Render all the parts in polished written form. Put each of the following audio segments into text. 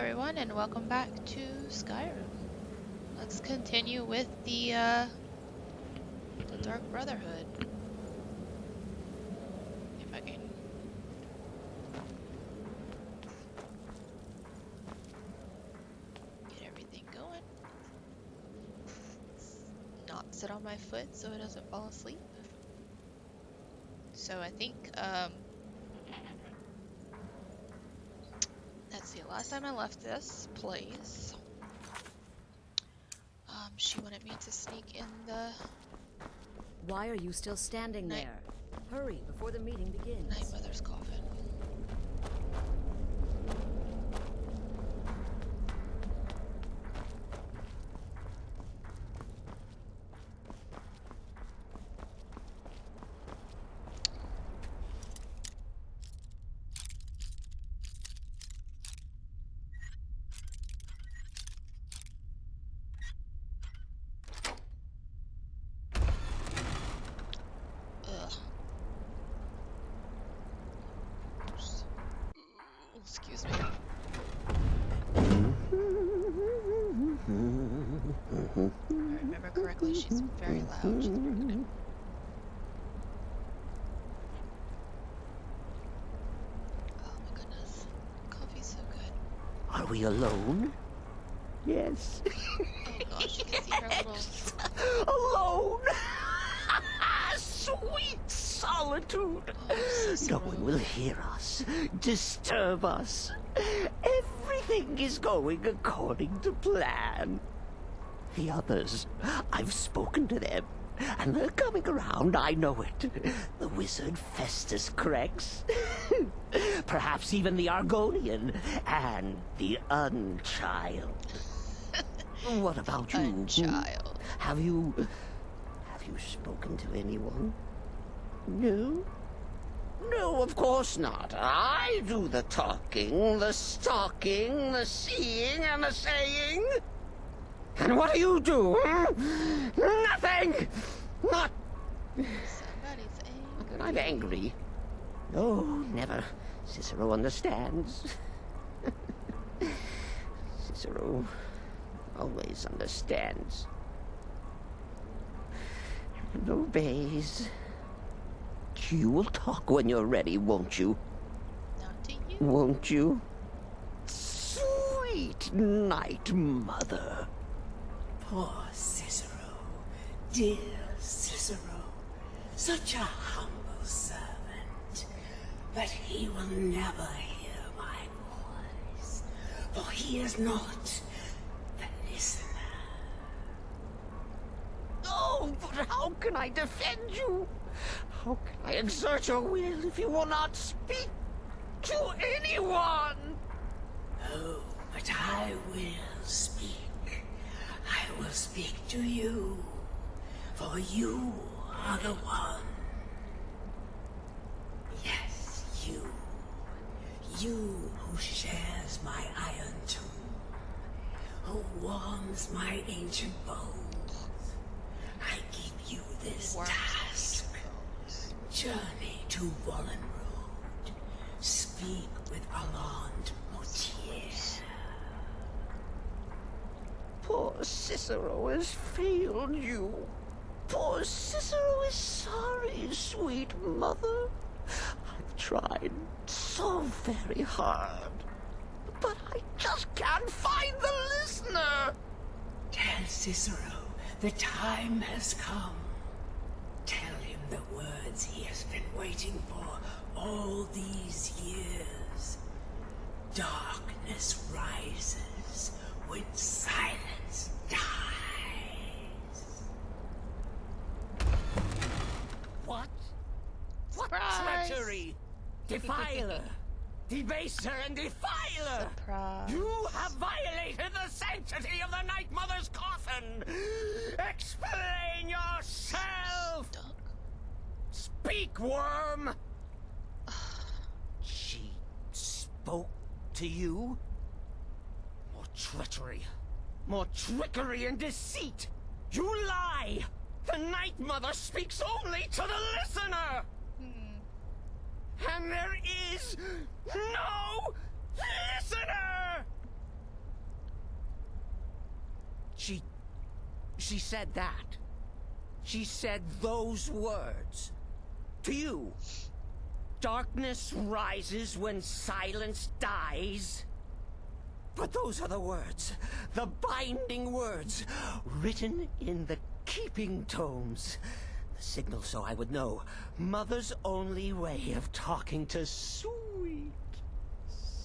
everyone, and welcome back to Skyrim. Let's continue with the Dark Brotherhood. If I can get everything going. Not sit on my foot so it doesn't fall asleep. So I think, let's see, last time I left this place, she wanted me to sneak in the Why are you still standing there? Hurry before the meeting begins. Night Mother's coffin. Excuse me. If I remember correctly, she's very loud. She's pregnant. Oh my goodness. Coffee's so good. Are we alone? Yes. Oh gosh, you can see her little... Alone? Sweet solitude. Oh, No one will hear us, disturb us. Everything is going according to plan. The others, I've spoken to them, and they're coming around, I know it. The wizard Festus Crex. Perhaps even the Argonian, and the Unchild. What about you? Unchild. Have you spoken to anyone? No? No, of course not. I do the talking, the stalking, the seeing, and the saying. And what do you do? Nothing! Not... Somebody's angry. I'm angry. No, never. Cicero understands. Cicero always understands. And obeys. You will talk when you're ready, won't you? Not to you. Won't you? Sweet Night Mother. Poor Cicero, dear Cicero, such a humble servant, but he will never hear my voice, for he is not the listener. Oh, but how can I defend you? How can I exert your will if you will not speak to anyone? Oh, but I will speak. I will speak to you, for you are the one. Yes, you. You who shares my iron tomb, who warms my ancient bones. I give you this task. Journey to Wallen Road. Speak with Armand Mortier. Poor Cicero has failed you. Poor Cicero is sorry, sweet mother. I've tried so very hard, but I just can't find the listener. Tell Cicero the time has come. Tell him the words he has been waiting for all these years. Darkness rises when silence dies. What? Surprise! Treachery! Defiler! Debaser and defiler! Surprise. You have violated the sanctity of the Night Mother's coffin! Explain yourself! Duck. Speak, worm! She spoke to you? More treachery. More trickery and deceit! You lie! The Night Mother speaks only to the listener! And there is no listener! She said that. She said those words. To you. Darkness rises when silence dies. But those are the words, the binding words, written in the keeping tomes. The signal so I would know. Mother's only way of talking to sweet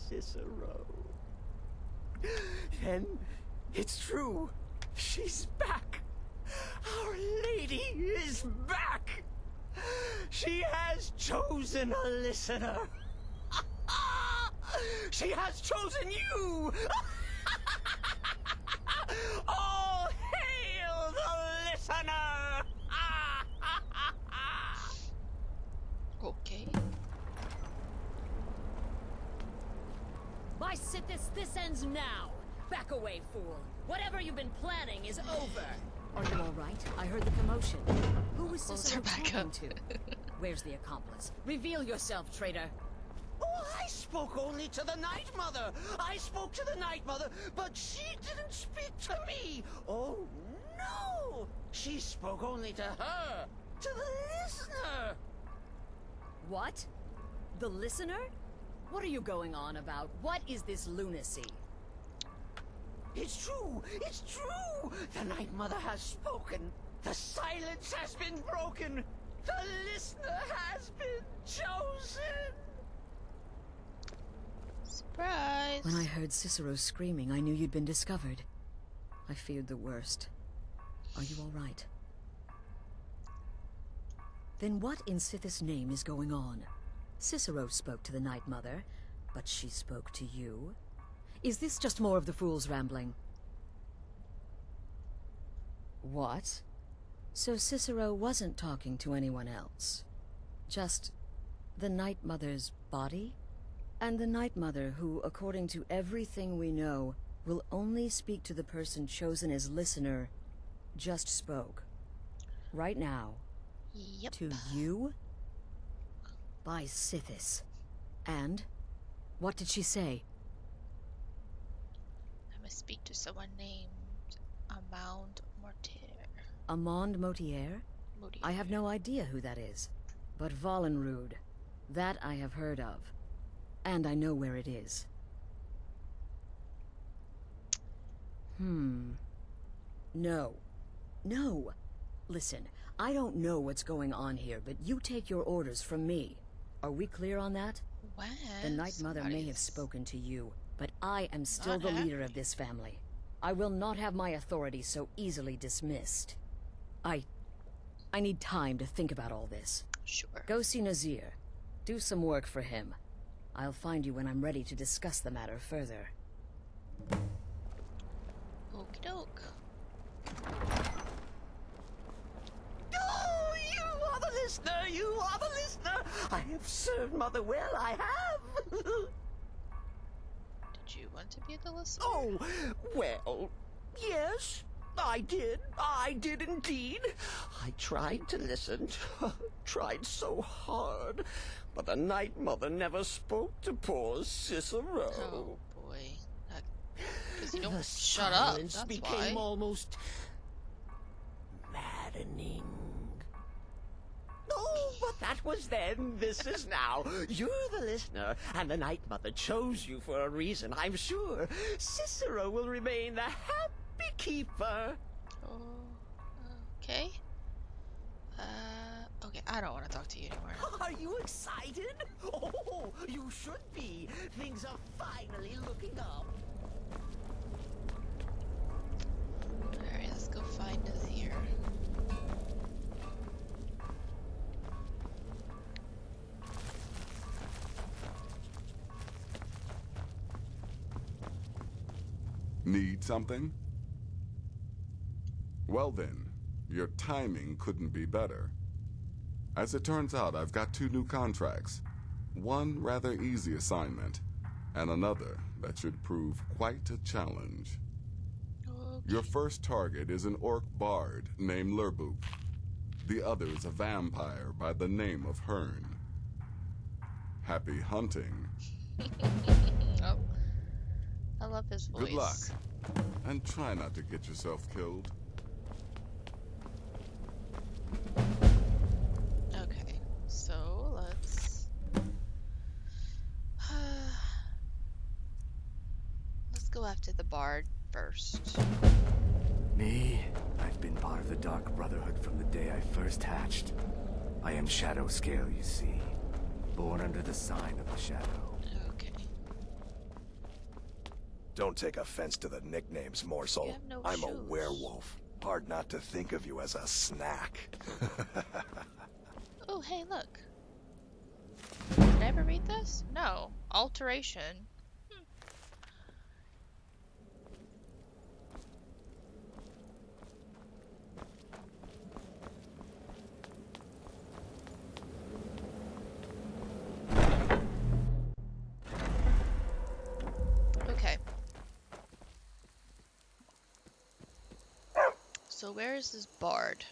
Cicero. And it's true. She's back. Our Lady is back. She has chosen a listener. She has chosen you. All hail the listener. Okay. By Sithis, this ends now. Back away, fool. Whatever you've been planning is over. Are you all right? I heard the commotion. Who was Close Cicero her back talking up. to? Where's the accomplice? Reveal yourself, traitor. Oh, I spoke only to the Night Mother. I spoke to the Night Mother, but she didn't speak to me. Oh, no. She spoke only to her, to the listener. What? The listener? What are you going on about? What is this lunacy? It's true. It's true. The Night Mother has spoken. The silence has been broken. The listener has been chosen. Surprise. When I heard Cicero screaming, I knew you'd been discovered. I feared the worst. Are you all right? Then what in Sithis' name is going on? Cicero spoke to the Night Mother, but she spoke to you? Is this just more of the fool's rambling? What? So Cicero wasn't talking to anyone else? Just the Night Mother's body? And the Night Mother who, according to everything we know, will only speak to the person chosen as listener, just spoke. Right now. Yep. To you? By Sithis. And? What did she say? I must speak to someone named Amand Mortier. Amand Motier? I have no idea who that is. But Vollenrude. That I have heard of. And I know where it is. No. No. Listen, I don't know what's going on here, but you take your orders from me. Are we clear on that? When? The Night Mother may have spoken to you, but I am still the leader of this family. I will not have my authority so easily dismissed. I need time to think about all this. Sure. Go see Nazir. Do some work for him. I'll find you when I'm ready to discuss the matter further. Okie doke. Oh, you are the listener. You are the listener. I have served Mother well. I have. Did you want to be the listener? Oh, well, yes, I did. I did indeed. I tried to listen, tried so hard, but the Night Mother never spoke to poor Cicero. Oh boy. Because you The don't shut up, silence that's became why. almost maddening. Oh, but that was then. This is now. You're the listener, and the Night Mother chose you for a reason, I'm sure. Cicero will remain the happy keeper. Oh, okay. Okay, I don't want to talk to you anymore. Are you excited? Oh, you should be. Things are finally looking up. Alright, let's go find Nazir. Need something? Well then, your timing couldn't be better. As it turns out, I've got 2 new contracts. One rather easy assignment, and another that should prove quite a challenge. Okay. Your first target is an orc bard named Lurbuk. The other is a vampire by the name of Hearn. Happy hunting. Oh. I love his voice. Good luck. And try not to get yourself killed. Okay, so let's let's go after the bard first. Me? I've been part of the Dark Brotherhood from the day I first hatched. I am Shadow Scale, you see. Born under the sign of the Shadow. Okay. Don't take offense to the nicknames, You Morsel. have no I'm a shoes. werewolf. Hard not to think of you as a snack. Oh, hey, look. Did I ever read this? No. Alteration. Okay. So where is this bard?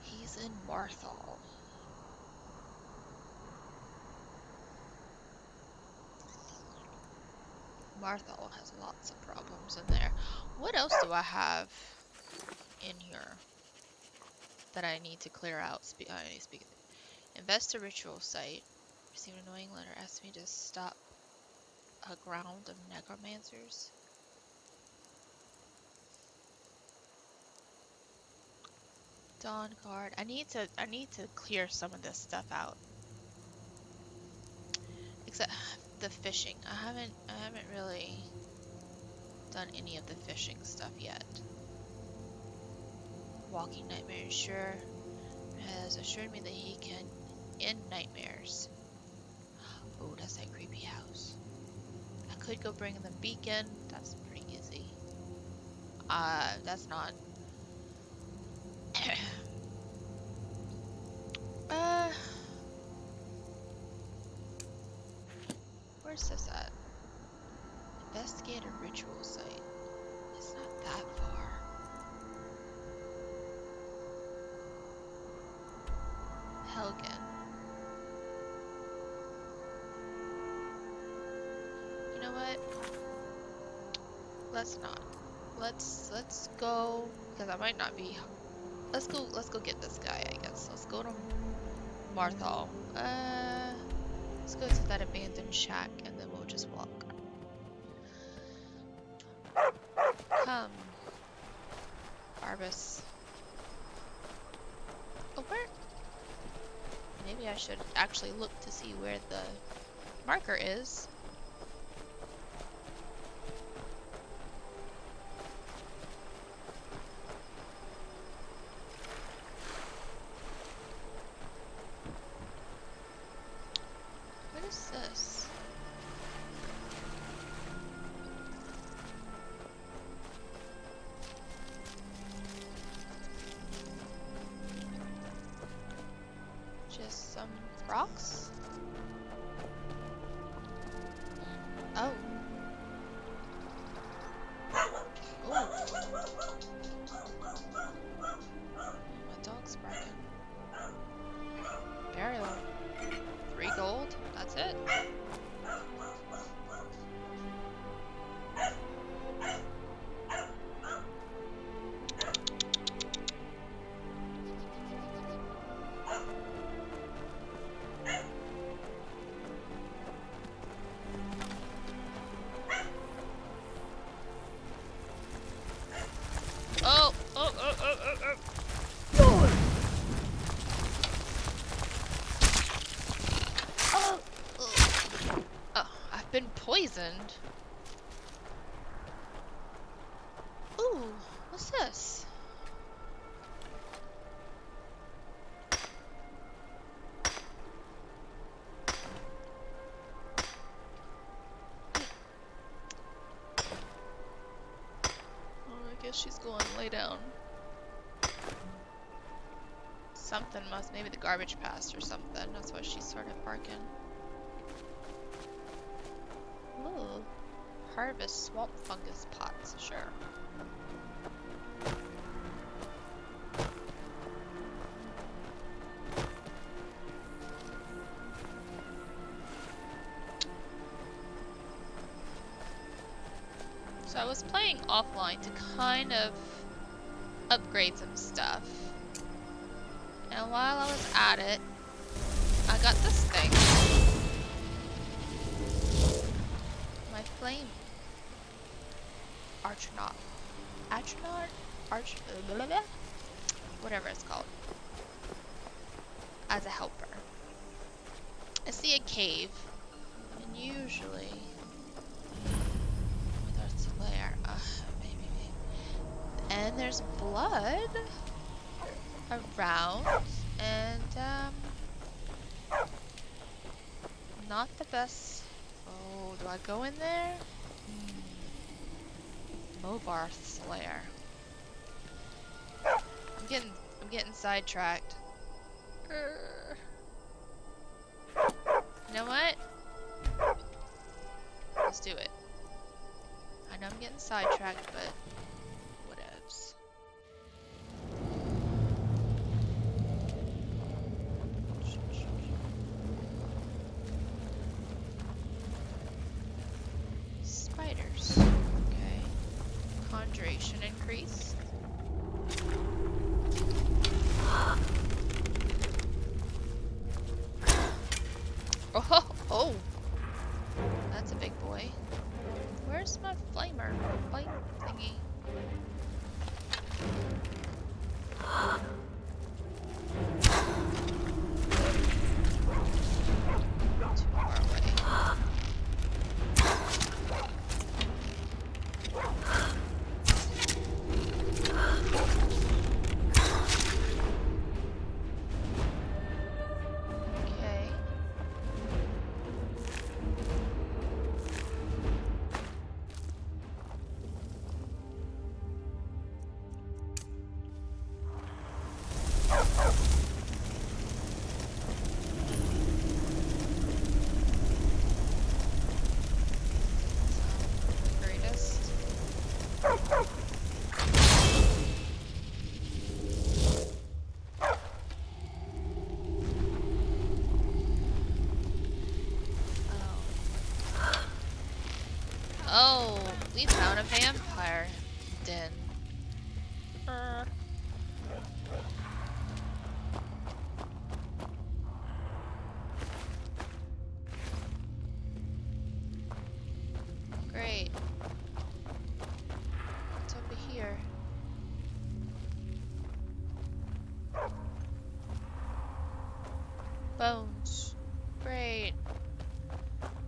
He's in Marthal. Marthal has lots of problems in there. What else do I have in here that I need to clear out? I need to speak. Invest a ritual site. Receive an annoying letter. Ask me to stop a ground of necromancers. Dawn guard. I need to clear some of this stuff out. Except the fishing. I haven't really done any of the fishing stuff yet. Walking nightmare sure has assured me that he can end nightmares. Oh, that's that creepy house. I could go bring them beacon. That's pretty easy. That's not. Where's this at? Investigate a ritual site. It's not that far. Helgen. You know what? Let's not. Let's go, because I might not be. Let's go get this guy, I guess. Let's go to Marthal. Let's go to that abandoned shack and then we'll just walk. Come. Barbus. Oh, where? Maybe I should actually look to see where the marker is. What is this? Just some rocks? Oh. Ooh. My dog's barking. Burial. 3 gold? That's it? Oh! Oh! Oh! Oh! Oh! Oh! Oh, I've been poisoned. Ooh, what's this? Oh, I guess she's going to lay down. Something must, maybe the garbage passed or something. That's why she started barking. Ooh. Harvest swamp fungus pots, sure. was playing offline to kind of upgrade some stuff. And while I was at it, I got this thing. My flame Archnaut. Astronaut? Blah, blah, blah. Whatever it's called. As a helper. I see a cave. And usually with our slayer. Maybe. And there's blood around. And not the best. Oh, do I go in there? Movarth's lair. I'm getting sidetracked. You know what? Let's do it. I know I'm getting sidetracked, but whatevs. Spiders. Okay. Conjuration increase. Oh! That's a big boy. Where's my flame thingy? Too far away. Okay. Greatest. Oh, we found a vampire den. Great. What's over here? Bones. Great.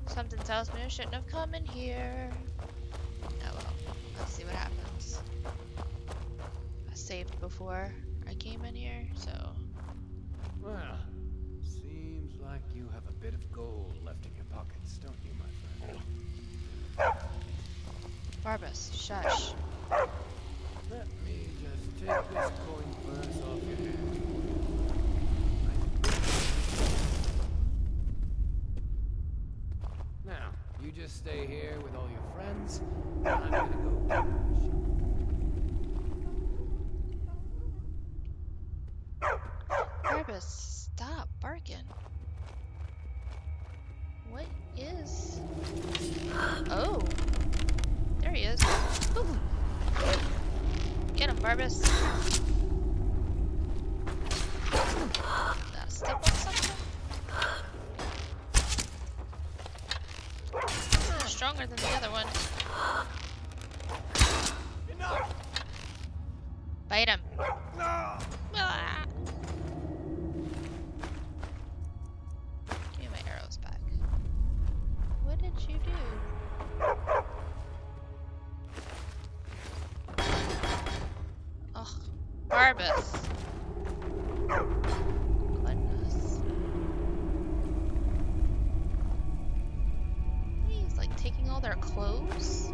Something tells me I shouldn't have come in here. Oh well. Let's see what happens. I saved before I came in here, so... Well, seems like you have a bit of gold left in your pockets, don't you, my friend? Barbas, shush. Let me just take this coin purse off your hand. Now, you just stay here with all your friends, and I'm gonna go. Barbas, stop barking. What is... Oh. There he is. Ooh. Get him, Barbas. Step on something? Stronger than the other one. Bite him. Ah. Give me my arrows back. What did you do? Ugh. Barbas. Goodness. He's like taking all their clothes.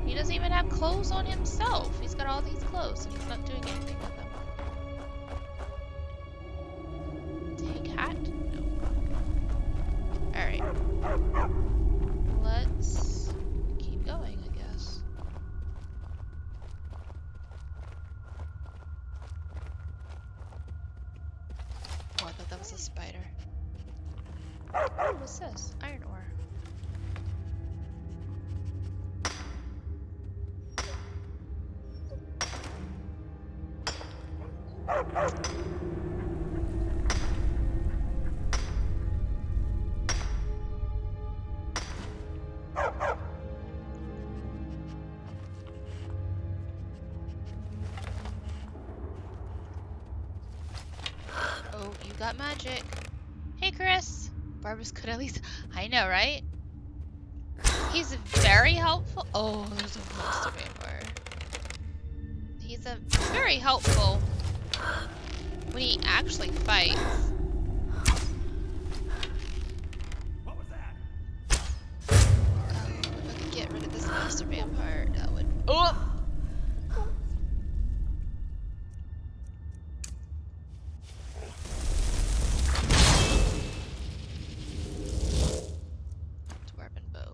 He doesn't even have clothes on himself. He's got all these clothes and he's not doing anything with them. Take hat? No. Alright. Let's keep going, I guess. Oh, I thought that was a spider. Oh, what's this? Iron ore. Oh, you got magic. Hey, Chris. Barbara's could at least. I know, right? He's very helpful. Oh, there's a monster vampire. He's a very helpful when he actually fights. What was that? If I could get rid of this monster vampire, that would. Oh! Dwarven bow.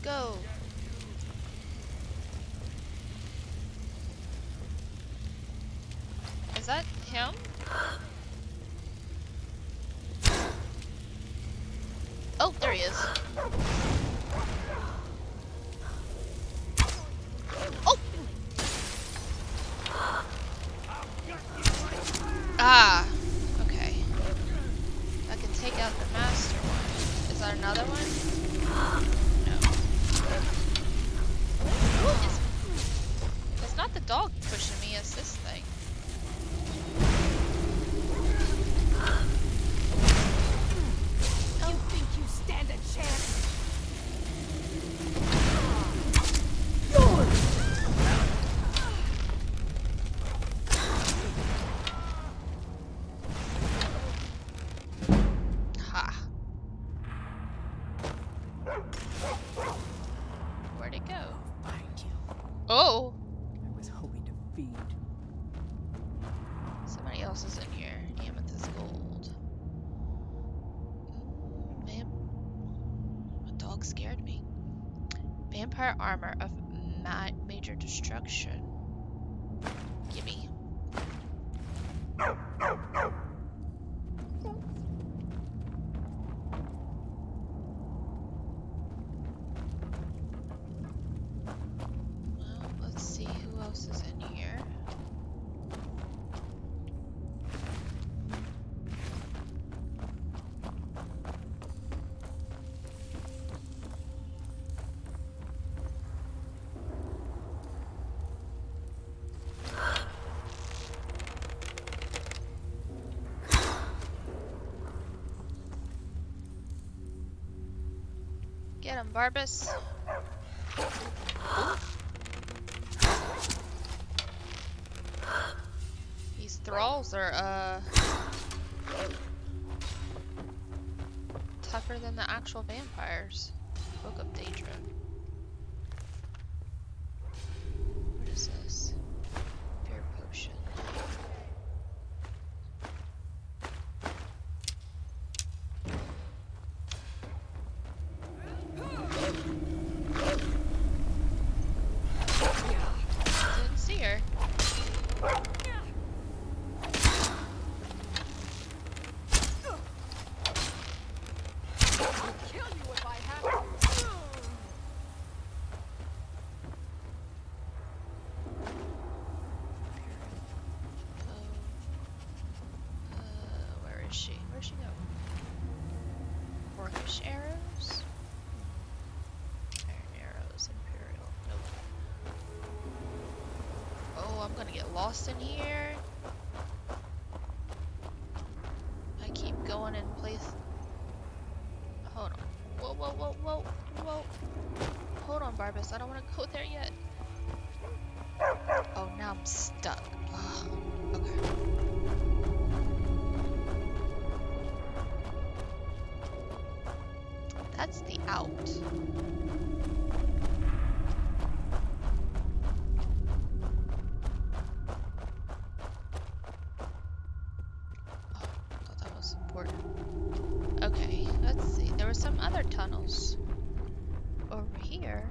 Go! Is that him? Oh, there he is. Oh! Ah, okay. I can take out the master one. Is that another one? No. It's not the dog pushing me, it's this thing. You think you stand a chance? Ha. Where'd it go? Find you. Oh! I was hoping to feed. Somebody else is in here. Amethyst gold. A dog scared me. Vampire armor of major destruction. Gimme. Well, let's see who else is in here. Get him, Barbus. These thralls are, tougher than the actual vampires. Book of Daedra. What is this? Fear potion. Didn't see her. Kill you if I have to. Where is she? Where'd she go? Orcish arrows? Iron arrows, Imperial. Nope. Oh, I'm gonna get lost in here. I keep going in place. Hold on. Whoa, whoa, whoa, whoa, whoa. Hold on, Barbus. I don't want to go there yet. Oh, now I'm stuck. Ugh. Okay. That's the out. Oh, I thought that was important. Okay, let's see. There were some other tunnels over here.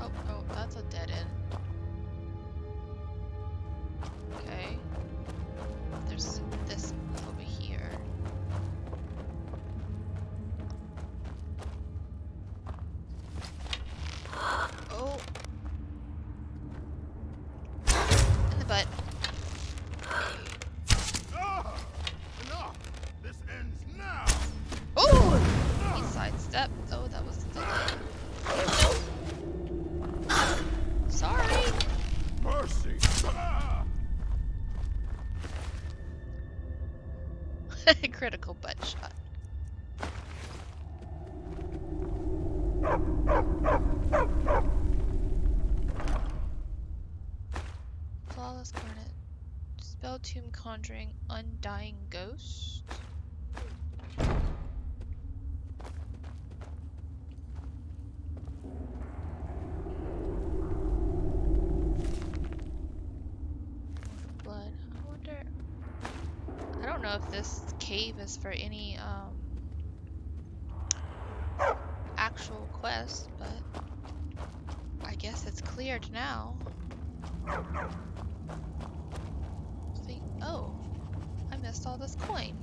Oh, oh, that's a dead end. Okay. Critical butt shot. Flawless Garnet. Spell Tomb Conjuring Undying Ghost. Blood. I wonder. I don't know if this cave is for any actual quest, but I guess it's cleared now. See? Oh, I missed all this coin.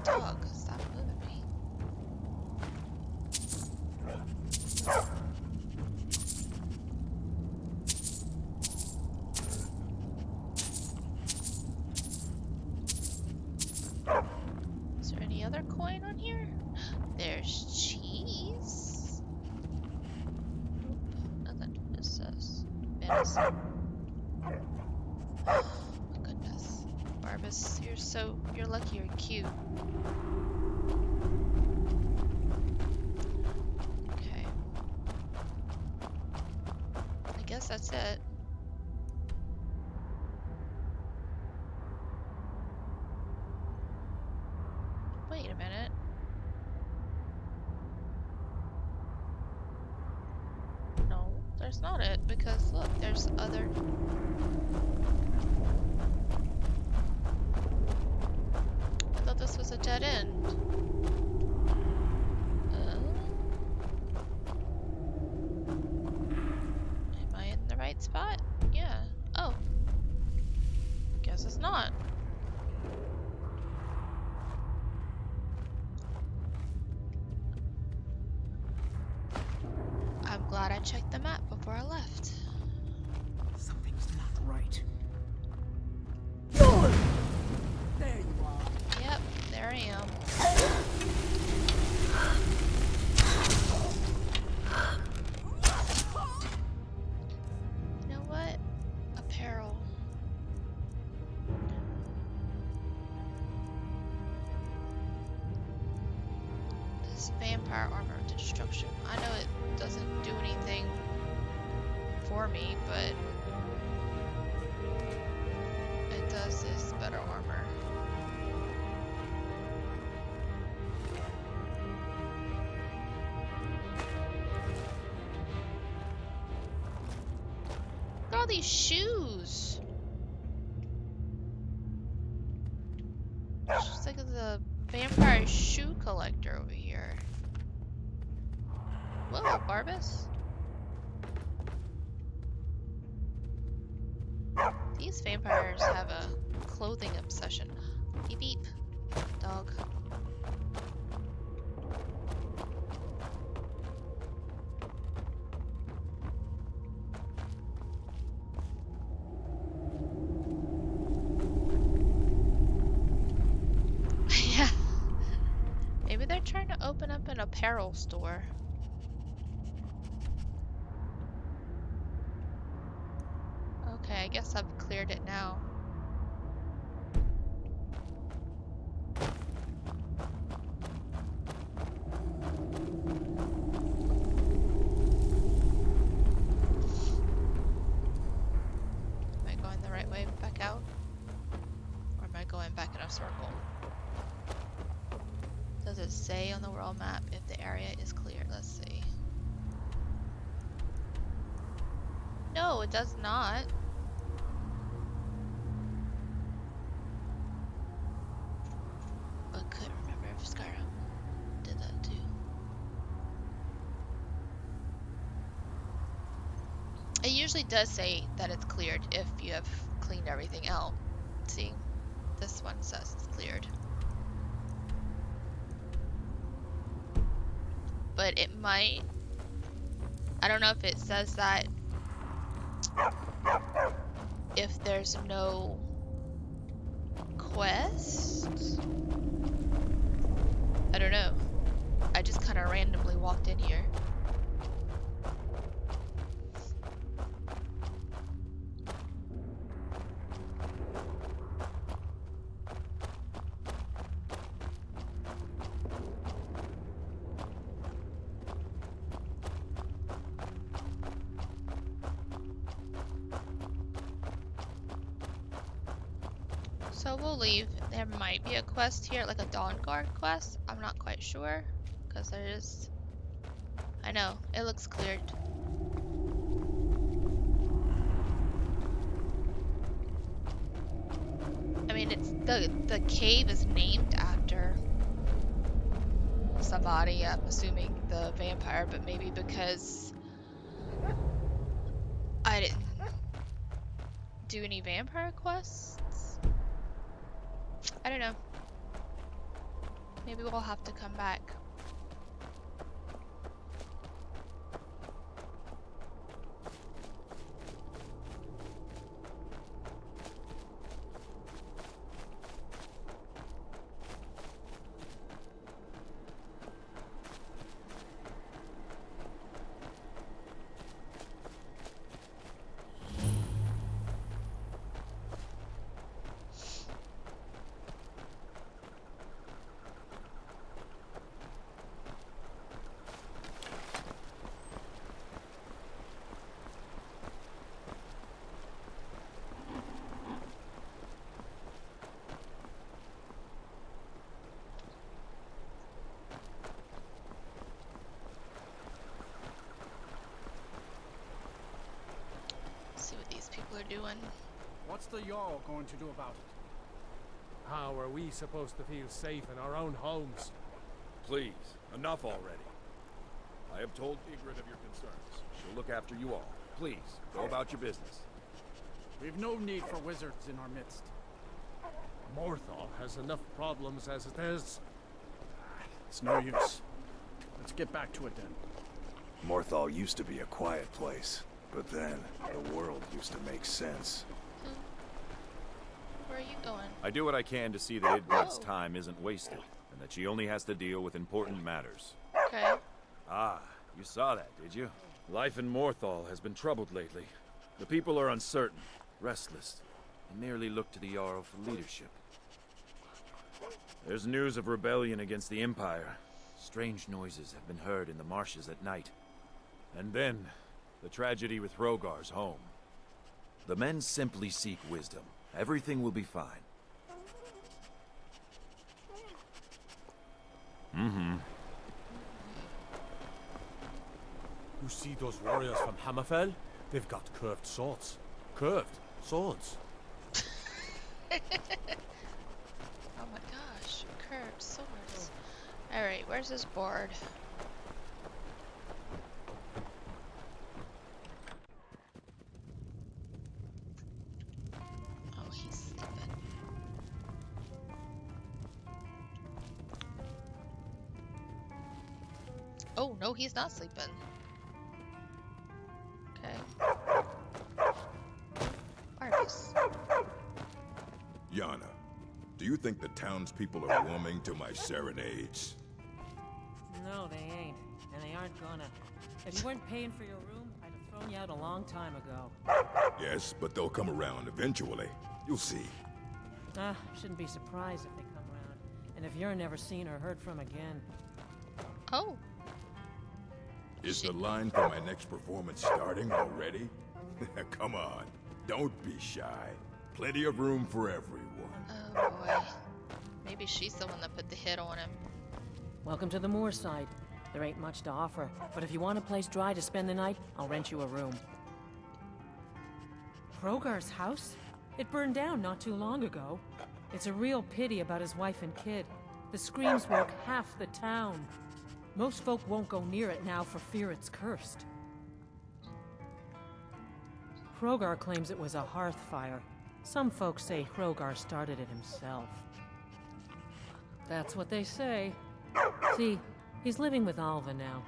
Dog, stop moving me. Is there any other coin on here? There's cheese. Nope, nothing. It says venison. Oh my goodness. Barbas, you're lucky you're cute. Okay. I guess that's it. Wait a minute. No, there's not it, because look, there's other... I thought this was a dead end. Am I in the right spot? Yeah. Oh. Guess it's not. I'm glad I checked the map before I left. Something's not right. There you are. Yep, there I am. You know what? Apparel. This vampire armor to destruction. I know it doesn't do anything for me, but it does this better armor. Look at all these shoes. It's just like the vampire shoe collector over here. Whoa, Barbas. These vampires have a clothing obsession. Beep beep, dog. Yeah. Maybe they're trying to open up an apparel store. Okay, I guess I've cleared it now. Am I going the right way back out? Or am I going back in a circle? Does it say on the world map if the area is cleared? Let's see. No, it does not. But couldn't remember if Skyrim did that too. It usually does say that it's cleared if you have cleaned everything out. See, this one says it's cleared. But it might, I don't know if it says that if there's no quest. I don't know. I just kind of randomly walked in here. So we'll leave. There might be a quest here, like a Dawn Guard quest. I'm not quite sure, because there is... I know, it looks cleared. I mean, it's the cave is named after somebody, I'm assuming the vampire, but maybe because I didn't do any vampire quests? I don't know. Maybe we'll have to come back. See what these people are doing. What's the Jarl going to do about it? How are we supposed to feel safe in our own homes? Please, enough already. I have told Ygritte of your concerns. She'll look after you all. Please, go about your business. We've no need for wizards in our midst. Morthal has enough problems as it is. It's no use. Let's get back to it then. Morthal used to be a quiet place, but then the world used to make sense. Where are you going? I do what I can to see that Ygritte's Oh. time isn't wasted, and that she only has to deal with important matters. Okay. Ah, you saw that, did you? Life in Morthal has been troubled lately. The people are uncertain, restless, and merely look to the Jarl for leadership. There's news of rebellion against the Empire. Strange noises have been heard in the marshes at night. And then, the tragedy with Hrogar's home. The men simply seek wisdom. Everything will be fine. Mm-hmm. You see those warriors from Hammerfell? They've got curved swords. Curved swords. Oh my gosh, curved swords. Alright, where's this board? Oh, he's sleeping. Oh, no, he's not sleeping. Okay. Argus. Yana, do you think the townspeople are warming to my serenades? No, they ain't. And they aren't gonna. If you weren't paying for your room, I'd have thrown you out a long time ago. Yes, but they'll come around eventually. You'll see. Shouldn't be surprised if they come around. And if you're never seen or heard from again. Oh. Is the line for my next performance starting already? Come on, don't be shy. Plenty of room for everyone. Oh boy. Maybe she's the one that put the hit on him. Welcome to the Moorside. There ain't much to offer, but if you want a place dry to spend the night, I'll rent you a room. Hrogar's house? It burned down not too long ago. It's a real pity about his wife and kid. The screams woke half the town. Most folk won't go near it now for fear it's cursed. Hrogar claims it was a hearth fire. Some folks say Hrogar started it himself. That's what they say. See, he's living with Alva now.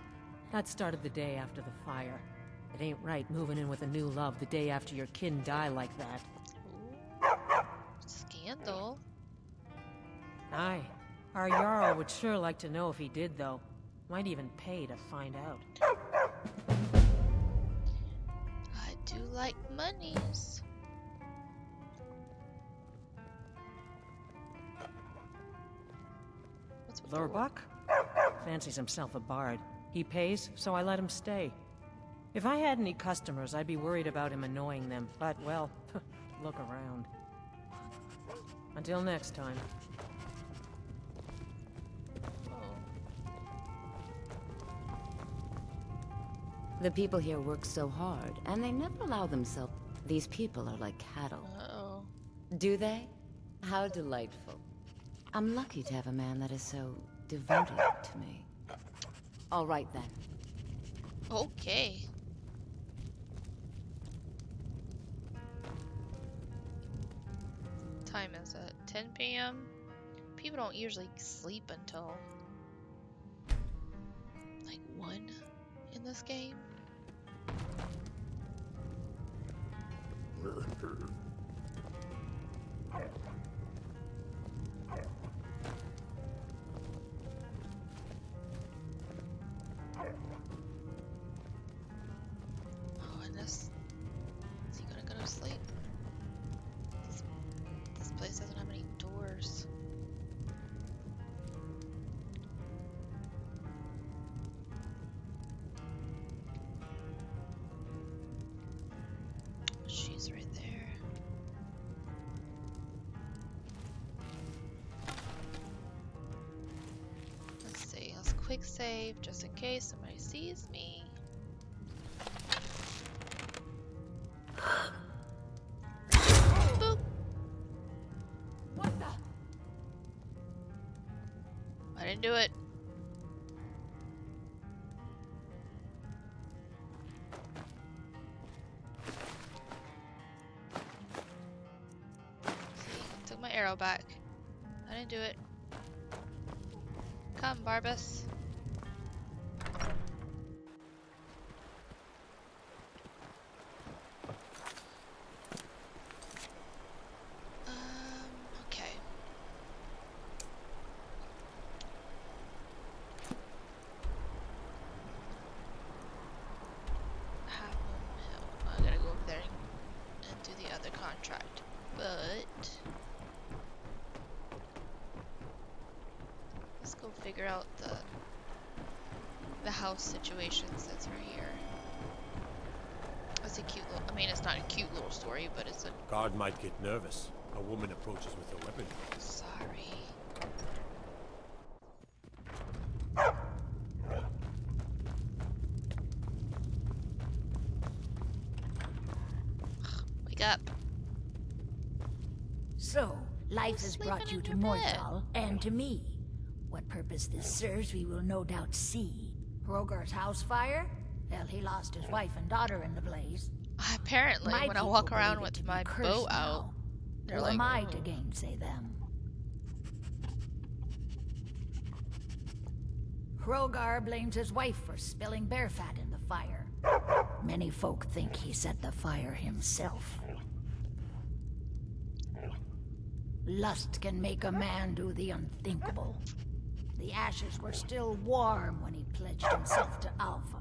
That started the day after the fire. It ain't right moving in with a new love the day after your kin die like that. Ooh. Scandal. Aye. Our Jarl would sure like to know if he did, though. Might even pay to find out. I do like monies. What's with the Lurbuck? Fancies himself a bard. He pays, so I let him stay. If I had any customers, I'd be worried about him annoying them, but, well, look around. Until next time. The people here work so hard, and they never allow themselves. These people are like cattle. Uh-oh. Do they? How delightful. I'm lucky to have a man that is so devoted to me. All right, then. Okay. Time is it 10 p.m.? People don't usually sleep until like 1 in this game. Oh, and this, is he gonna go to sleep? This place doesn't have any doors. She's right there. Let's see, let's quick save just in case somebody sees me. Boop. What the? I didn't do it. See, took my arrow back. I didn't do it. Come, Barbas. Okay. I gotta go over there and do the other contract. But let's go figure out the house situations that's right here. It's a cute little, I mean, it's not a cute little story, but it's a... Guard might get nervous. A woman approaches with a weapon. Sorry. Wake up. So, life has Sleeping brought you in to your bed. Morthal and to me. What purpose this serves, we will no doubt see. Rogar's house fire? Hell, he lost his wife and daughter in the blaze. Apparently, My when I people walk around believe it to with be my cursed bow now. out, they're Who like, am I "Oh." to gainsay them? Hrogar blames his wife for spilling bear fat in the fire. Many folk think he set the fire himself. Lust can make a man do the unthinkable. The ashes were still warm when he pledged himself to Alpha.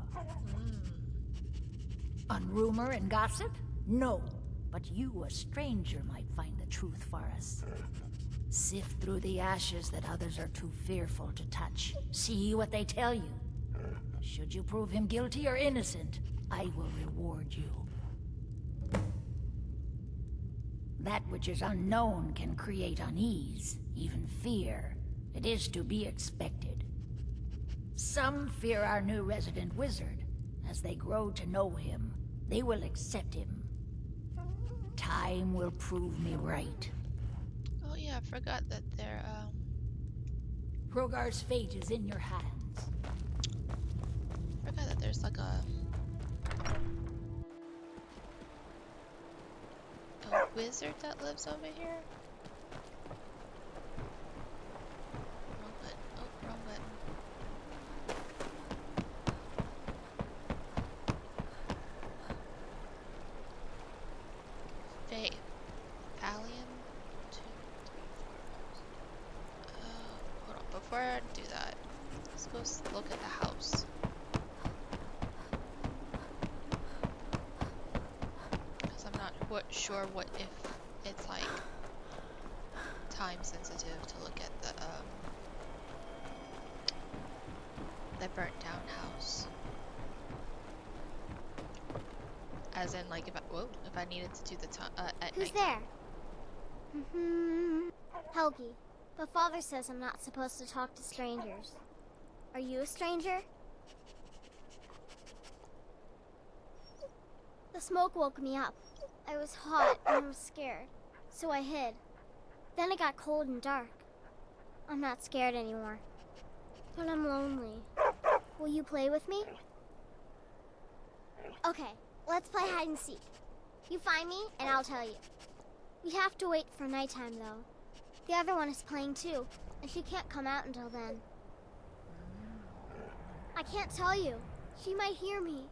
On rumor and gossip? No. But you, a stranger, might find the truth for us. Sift through the ashes that others are too fearful to touch. See what they tell you. Should you prove him guilty or innocent, I will reward you. That which is unknown can create unease, even fear. It is to be expected. Some fear our new resident wizard. As they grow to know him, they will accept him. Time will prove me right. Oh yeah, I forgot that they're, Hrogar's fate is in your hands. forgot that there's like a wizard that lives over here. Wrong button. Oh, wrong button. Faith. Allium? 2, 3, 4. Hold on. Before I do that, let's go look at the house. Because I'm not sure what if it's like time sensitive to look at the burnt down house. As in, like, if I needed to do the time at Who's night. there? Helgi, but Father says I'm not supposed to talk to strangers. Are you a stranger? The smoke woke me up. I was hot and I was scared, so I hid. Then it got cold and dark. I'm not scared anymore, but I'm lonely. Will you play with me? Okay, let's play hide and seek. You find me, and I'll tell you. We have to wait for nighttime, though. The other one is playing too, and she can't come out until then. I can't tell you. She might hear me.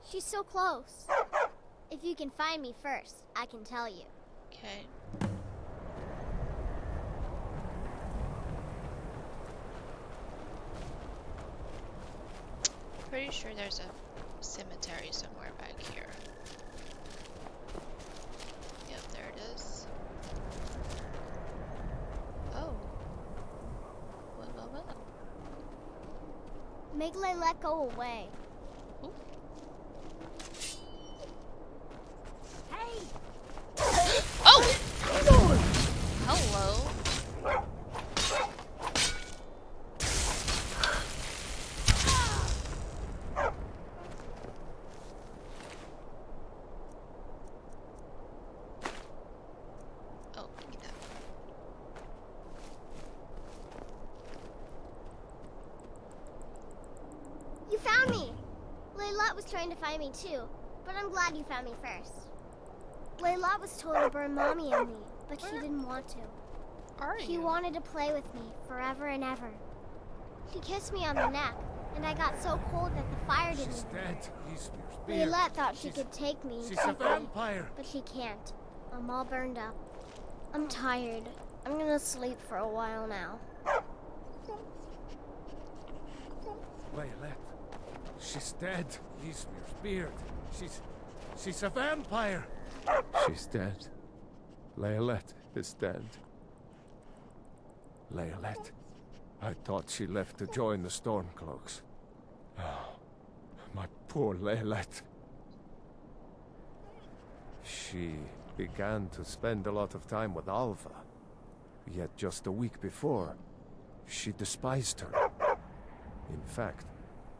She's so close. If you can find me first, I can tell you. Okay. Pretty sure there's a cemetery somewhere back here. Yep, there it is. Oh. Well. Make Layla go away. Ooh. Hey! Oh! Hello. Oh, give me that. You found me! Layla was trying to find me too, but I'm glad you found me first. Layla was told to burn Mommy and me, but she didn't want to. She wanted to play with me forever and ever. She kissed me on the neck, and I got so cold that the fire didn't She's even dead. hurt. Layla thought she could take me and She's keep a me, vampire. but she can't. I'm all burned up. I'm tired. I'm gonna sleep for a while now. Violet. She's dead. Eastmir's beard. She's a vampire. She's dead. Laylet is dead. Laylet. I thought she left to join the Stormcloaks. Oh, my poor Laylet. She began to spend a lot of time with Alva. Yet just a week before, she despised her. In fact,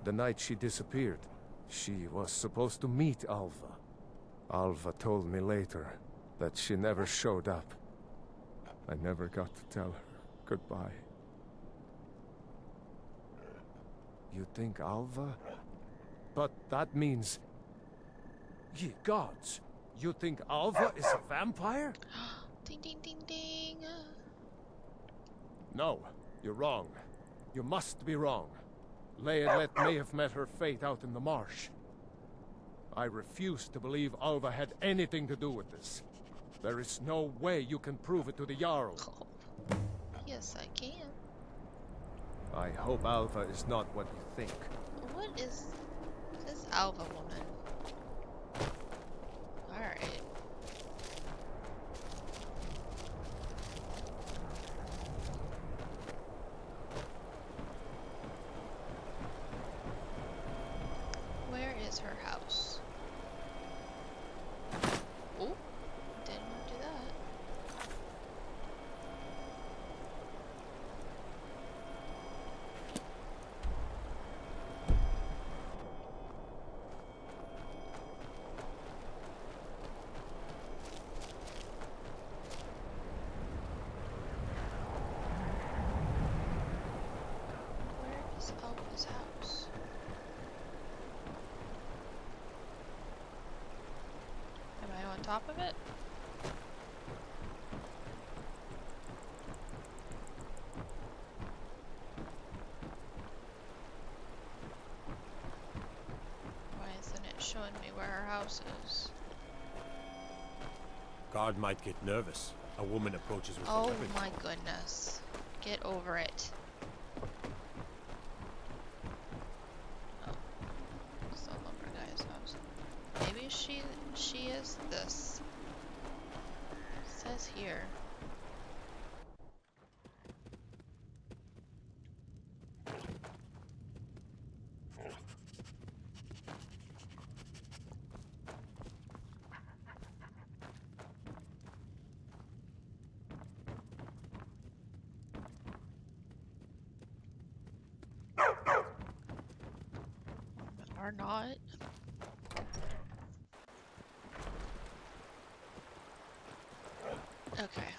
the night she disappeared, she was supposed to meet Alva. Alva told me later that she never showed up. I never got to tell her goodbye. You think Alva? But that means... Ye gods! You think Alva is a vampire? Ding ding ding ding. No, you're wrong. You must be wrong. Laylet may have met her fate out in the marsh. I refuse to believe Alva had anything to do with this. There is no way you can prove it to the Jarl. Oh. Yes, I can. I hope Alva is not what you think. What is this Alva woman? Alright. Where is her house? Oh, didn't want to do that. Where is Alva's house? Am I on top of it? Why isn't it showing me where her house is? Guard might get nervous. A woman approaches with a Oh weapon. my goodness. Get over it. Oh. It's the lumber guy's house. Maybe she is this. It says here. Or not. Okay.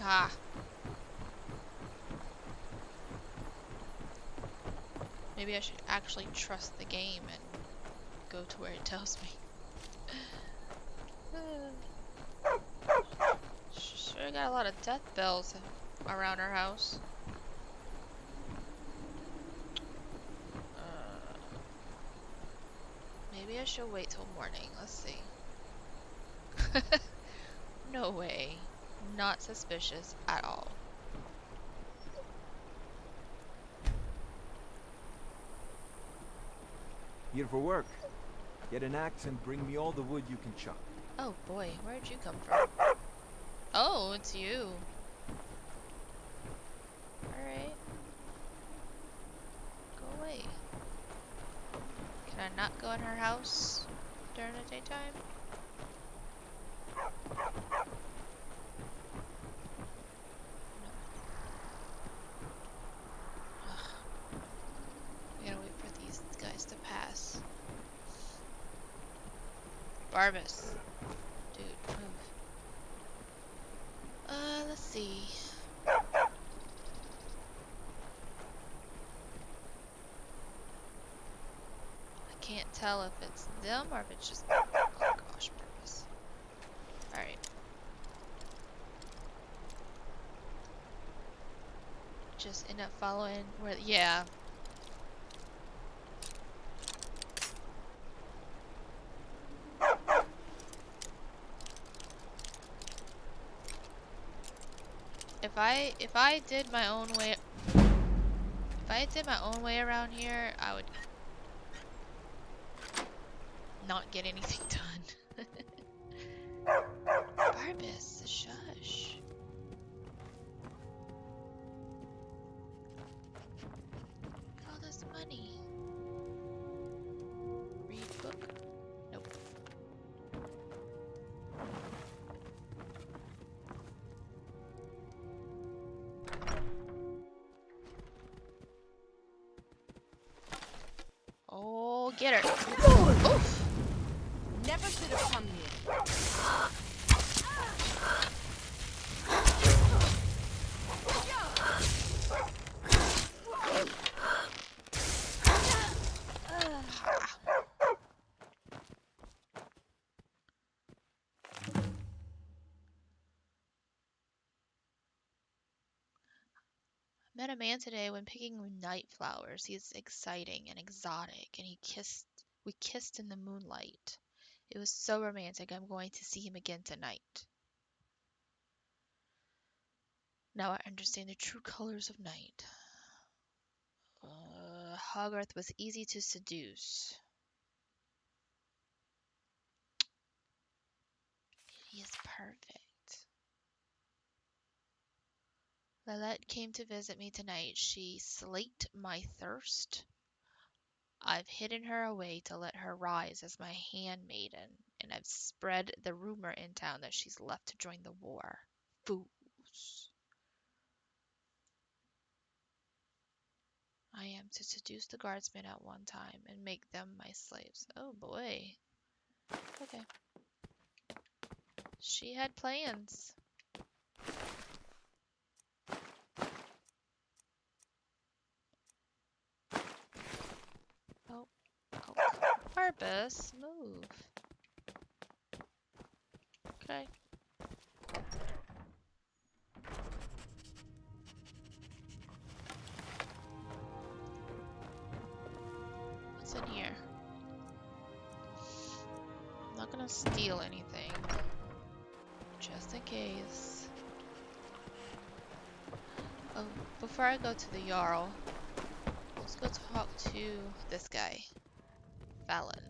Ah. Maybe I should actually trust the game and go to where it tells me. Sure got a lot of death bells around our house. Maybe I should wait till morning. Let's see. No way. Not suspicious at all. Here for work. Get an axe and bring me all the wood you can chop. Oh boy, where'd you come from? Oh, it's you. Alright. Go away. Can I not go in her house during the daytime? We gotta wait for these guys to pass. Barbus. Dude, move. Let's see. I can't tell if it's them or if it's just... Oh gosh, Barbus. Alright. Just end up following where... Yeah. If I did my own way, if I did my own way around here, I would not get anything done. Barbus, shush. Look at all this money. Read book. Nope. Oh, get her. Oof. Never should have come here. Met a man today when picking night flowers. He's exciting and exotic, and we kissed in the moonlight. It was so romantic. I'm going to see him again tonight. Now I understand the true colors of night. Hogarth was easy to seduce. He is perfect. Lilette came to visit me tonight. She slaked my thirst. I've hidden her away to let her rise as my handmaiden, and I've spread the rumor in town that she's left to join the war. Fools. I am to seduce the guardsmen at one time and make them my slaves. Oh boy. Okay. She had plans. Oh. Oh. Barbus, move. Okay. What's in here? I'm not gonna steal anything. Just in case. Oh, before I go to the Jarl, let's go talk to this guy. Fallon.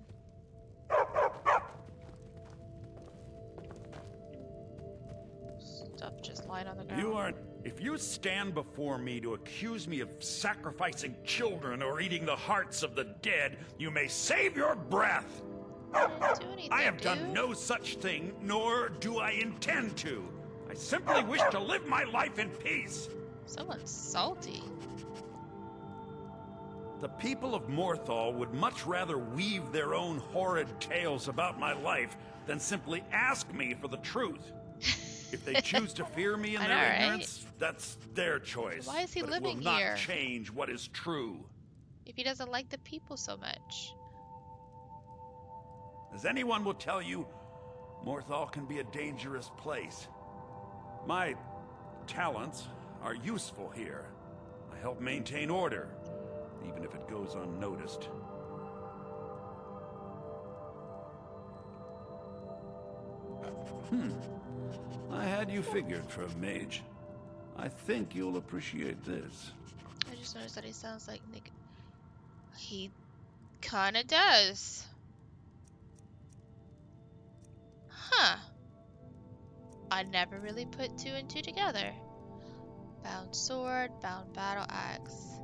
Stuff just lying on the ground. You aren't... If you stand before me to accuse me of sacrificing children or eating the hearts of the dead, you may save your breath. I didn't do anything, I have done no such thing, nor do I intend to. I simply wish to live my life in peace. Someone's salty. The people of Morthal would much rather weave their own horrid tales about my life than simply ask me for the truth. If they choose to fear me in their ignorance, that's their choice. Why is he but living it will here? not change what is true. If he doesn't like the people so much. As anyone will tell you, Morthal can be a dangerous place. My talents are useful here. I help maintain order, even if it goes unnoticed. I had you figured for a mage. I think you'll appreciate this. I just noticed that he sounds like Nick. He kinda does. Huh. I never really put two and two together. Bound sword, bound battle axe.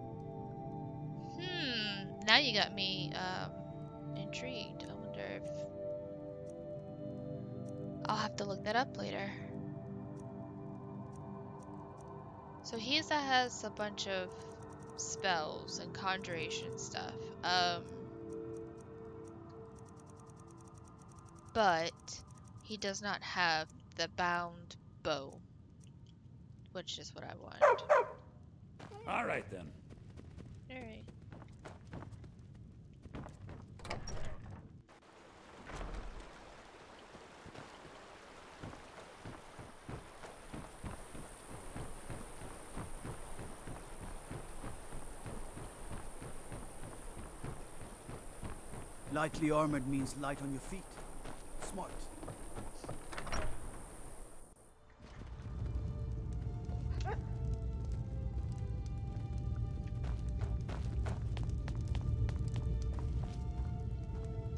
Now you got me intrigued. I wonder if I'll have to look that up later. So he's that has a bunch of spells and conjuration stuff. But he does not have the bound bow, which is what I want. All right then. All right. Lightly armored means light on your feet. Smart.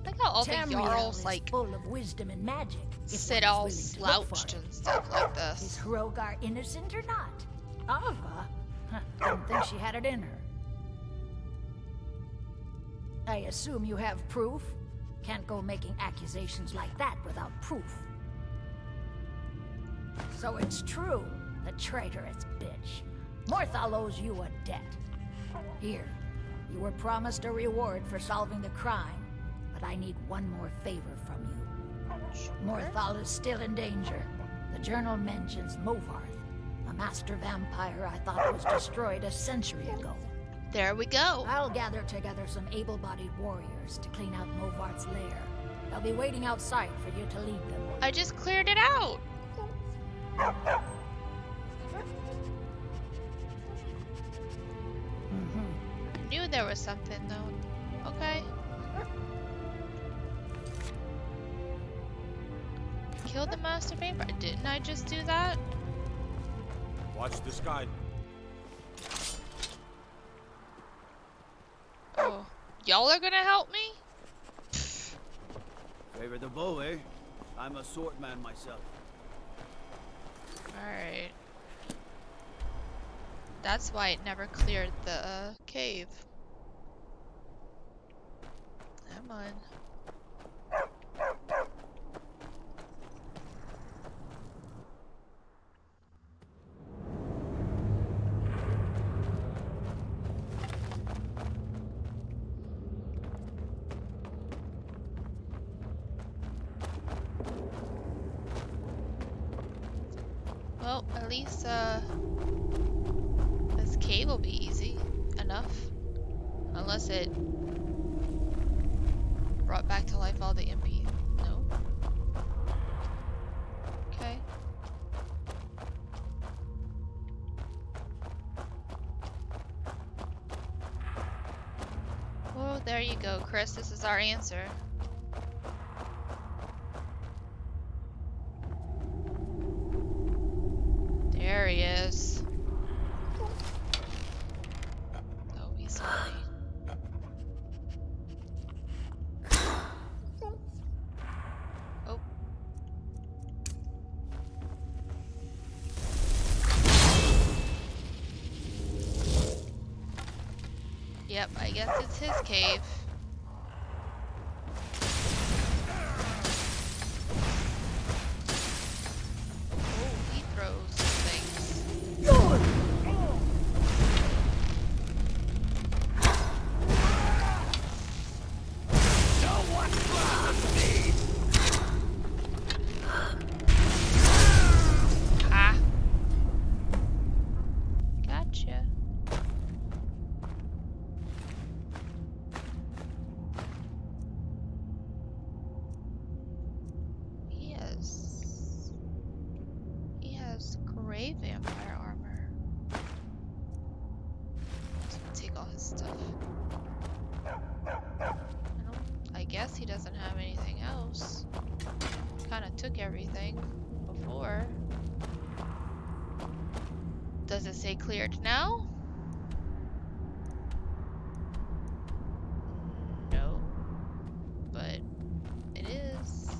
Like how all the Tamriel Jarls is like full of wisdom and magic. if sit one is all willing to look for slouched it. and stuff like this. Is Hrogar innocent or not? Alva? Didn't think she had it in her. I assume you have proof? Can't go making accusations like that without proof. So it's true, the traitorous bitch. Morthal owes you a debt. Here, you were promised a reward for solving the crime, but I need one more favor from you. Sure. Morthal is still in danger. The journal mentions Movarth, a master vampire I thought was destroyed a century ago. There we go. I'll gather together some able-bodied warriors to clean out Movarth's lair. They'll be waiting outside for you to lead them. I just cleared it out. I knew there was something though. Okay. Kill the master vampire. Didn't I just do that? Watch the sky. Oh, y'all are gonna help me? Favor the bow, eh? I'm a sword man myself. Alright. That's why it never cleared the cave. Come on. Well, at least, this cave will be easy enough. Unless it brought back to life all the MP. No? Okay. Well, there you go, Chris. This is our answer. There he is. Oh, he's funny. Oh. Yep, I guess it's his cave. took everything before. Does it say cleared now? No. But it is.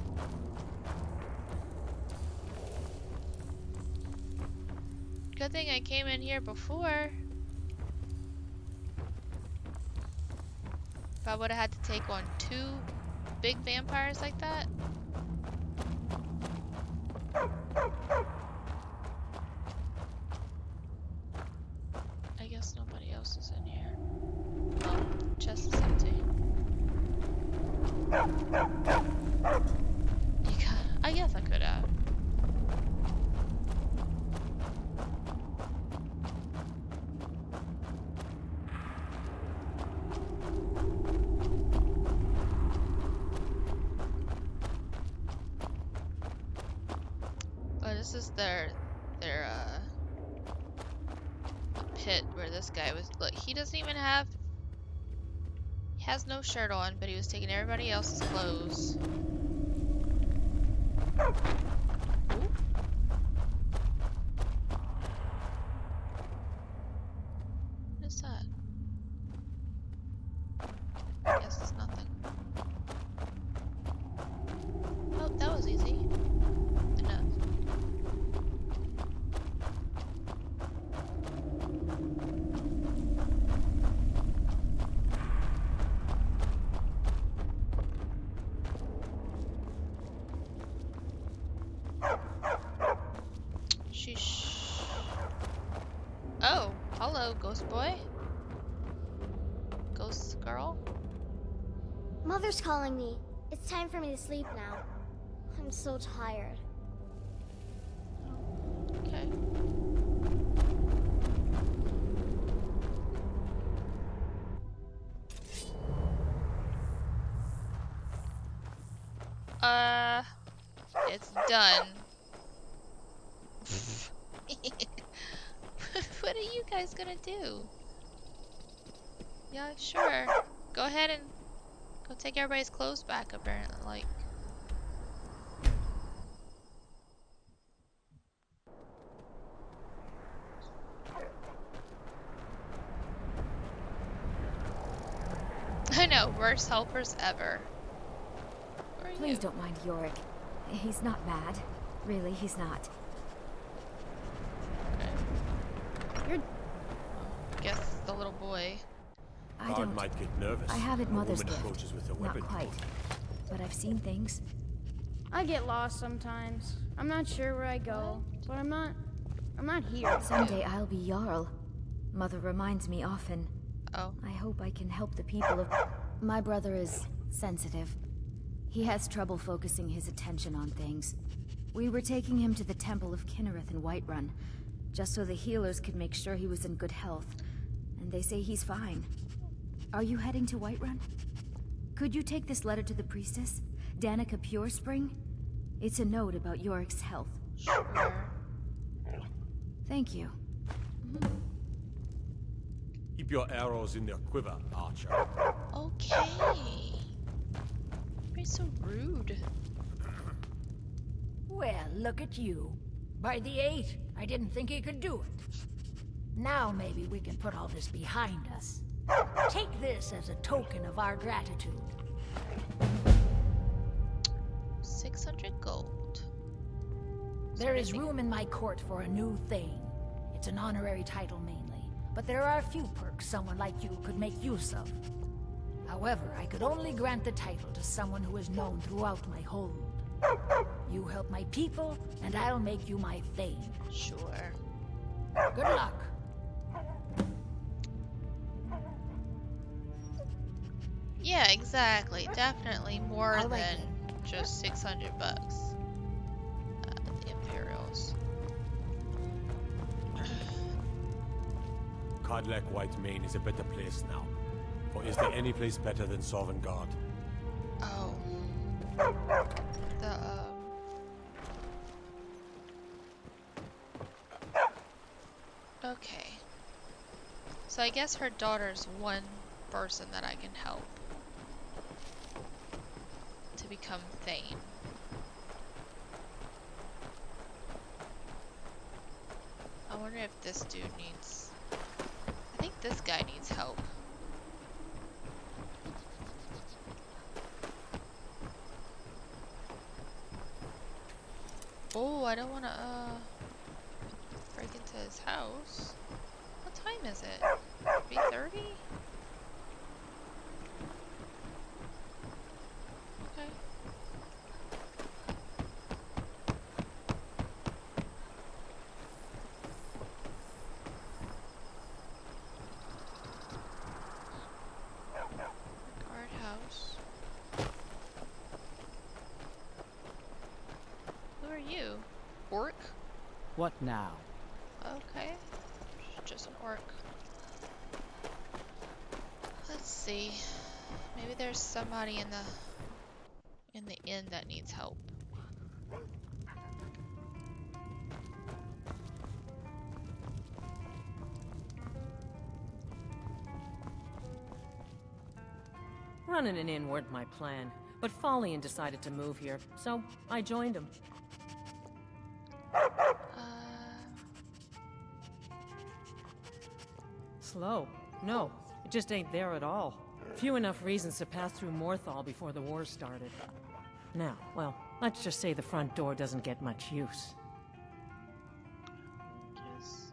Good thing I came in here before. If I would have had to take on 2 big vampires like that. I guess nobody else is in here. Oh, chest is empty. I guess I could have. Oh, this is their pit where this guy was. Look, he doesn't even have. He has no shirt on, but he was taking everybody else's clothes. Ooh. What is that? I guess it's nothing. Oh, that was easy. Enough. Sheesh. Oh, hello, ghost boy. Ghost girl. Mother's calling me. It's time for me to sleep now. I'm so tired. Okay. It's done. What are you guys gonna do? Yeah, sure. Go ahead and go take everybody's clothes back, apparently. Like. I know, worst helpers ever. Please don't mind Yorick. He's not mad. Really, he's not. You're... I guess the little boy. I don't. Might get nervous. I haven't Mother's gift. With a weapon. Not quite. But I've seen things. I get lost sometimes. I'm not sure where I go, but I'm not here. Someday I'll be Jarl. Mother reminds me often. Oh. I hope I can help the people of... My brother is sensitive. He has trouble focusing his attention on things. We were taking him to the Temple of Kinnereth in Whiterun, just so the healers could make sure he was in good health. And they say he's fine. Are you heading to Whiterun? Could you take this letter to the priestess, Danica Purespring? It's a note about Yorick's health. Sure. Thank you. Keep your arrows in their quiver, Archer. Okay. You're so rude. Well, look at you. By the 8, I didn't think he could do it. Now maybe we can put all this behind us. Take this as a token of our gratitude. 600 gold. There is room in my court for a new thing. It's an honorary title mainly, but there are a few perks someone like you could make use of. However, I could only grant the title to someone who is known throughout my hold. You help my people, and I'll make you my thane. Sure. Good luck. Yeah, exactly. Definitely more than just 600 bucks. The Imperials. Codlec Whitemane is a better place now. For is there any place better than Sovngarde? Oh. Okay. So I guess her daughter's one person that I can help to become Thane. wonder if this dude needs... I think this guy needs help. Oh, I don't want to, break into his house. What time is it? 3:30? Okay. Guardhouse. Who are you? Orc? What now? Okay. Just an orc. Let's see. Maybe there's somebody in the inn that needs help. Running an inn weren't my plan, but Follian decided to move here, so I joined him. Slow? No, it just ain't there at all. Few enough reasons to pass through Morthal before the war started. Now, well, let's just say the front door doesn't get much use. Guess.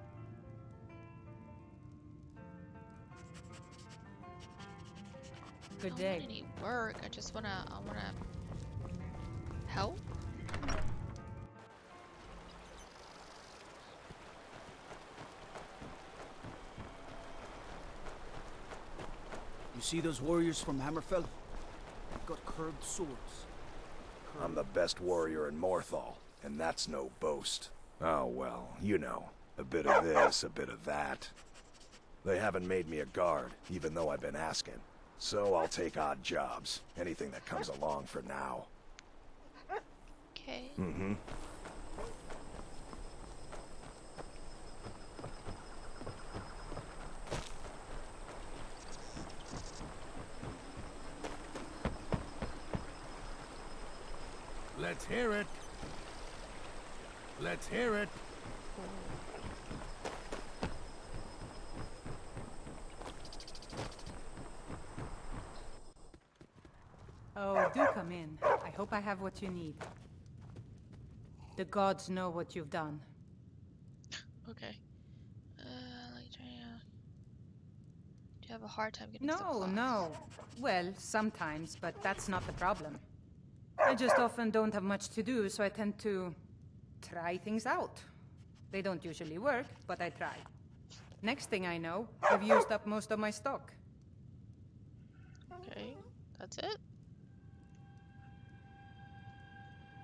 Good I day. don't want any work. I just wanna help. You see those warriors from Hammerfell? They've got curved swords. I'm the best warrior in Morthal, and that's no boast. Oh well, you know, a bit of this, a bit of that. They haven't made me a guard, even though I've been asking. So I'll take odd jobs, anything that comes along for now. Okay. Mm-hmm. Let's hear it. Let's hear it. Oh, do come in. I hope I have what you need. The gods know what you've done. Okay. Like trying to... Do you have a hard time getting No, supplies? no. Well, sometimes, but that's not the problem. I just often don't have much to do, so I tend to try things out. They don't usually work, but I try. Next thing I know, I've used up most of my stock. Okay, that's it?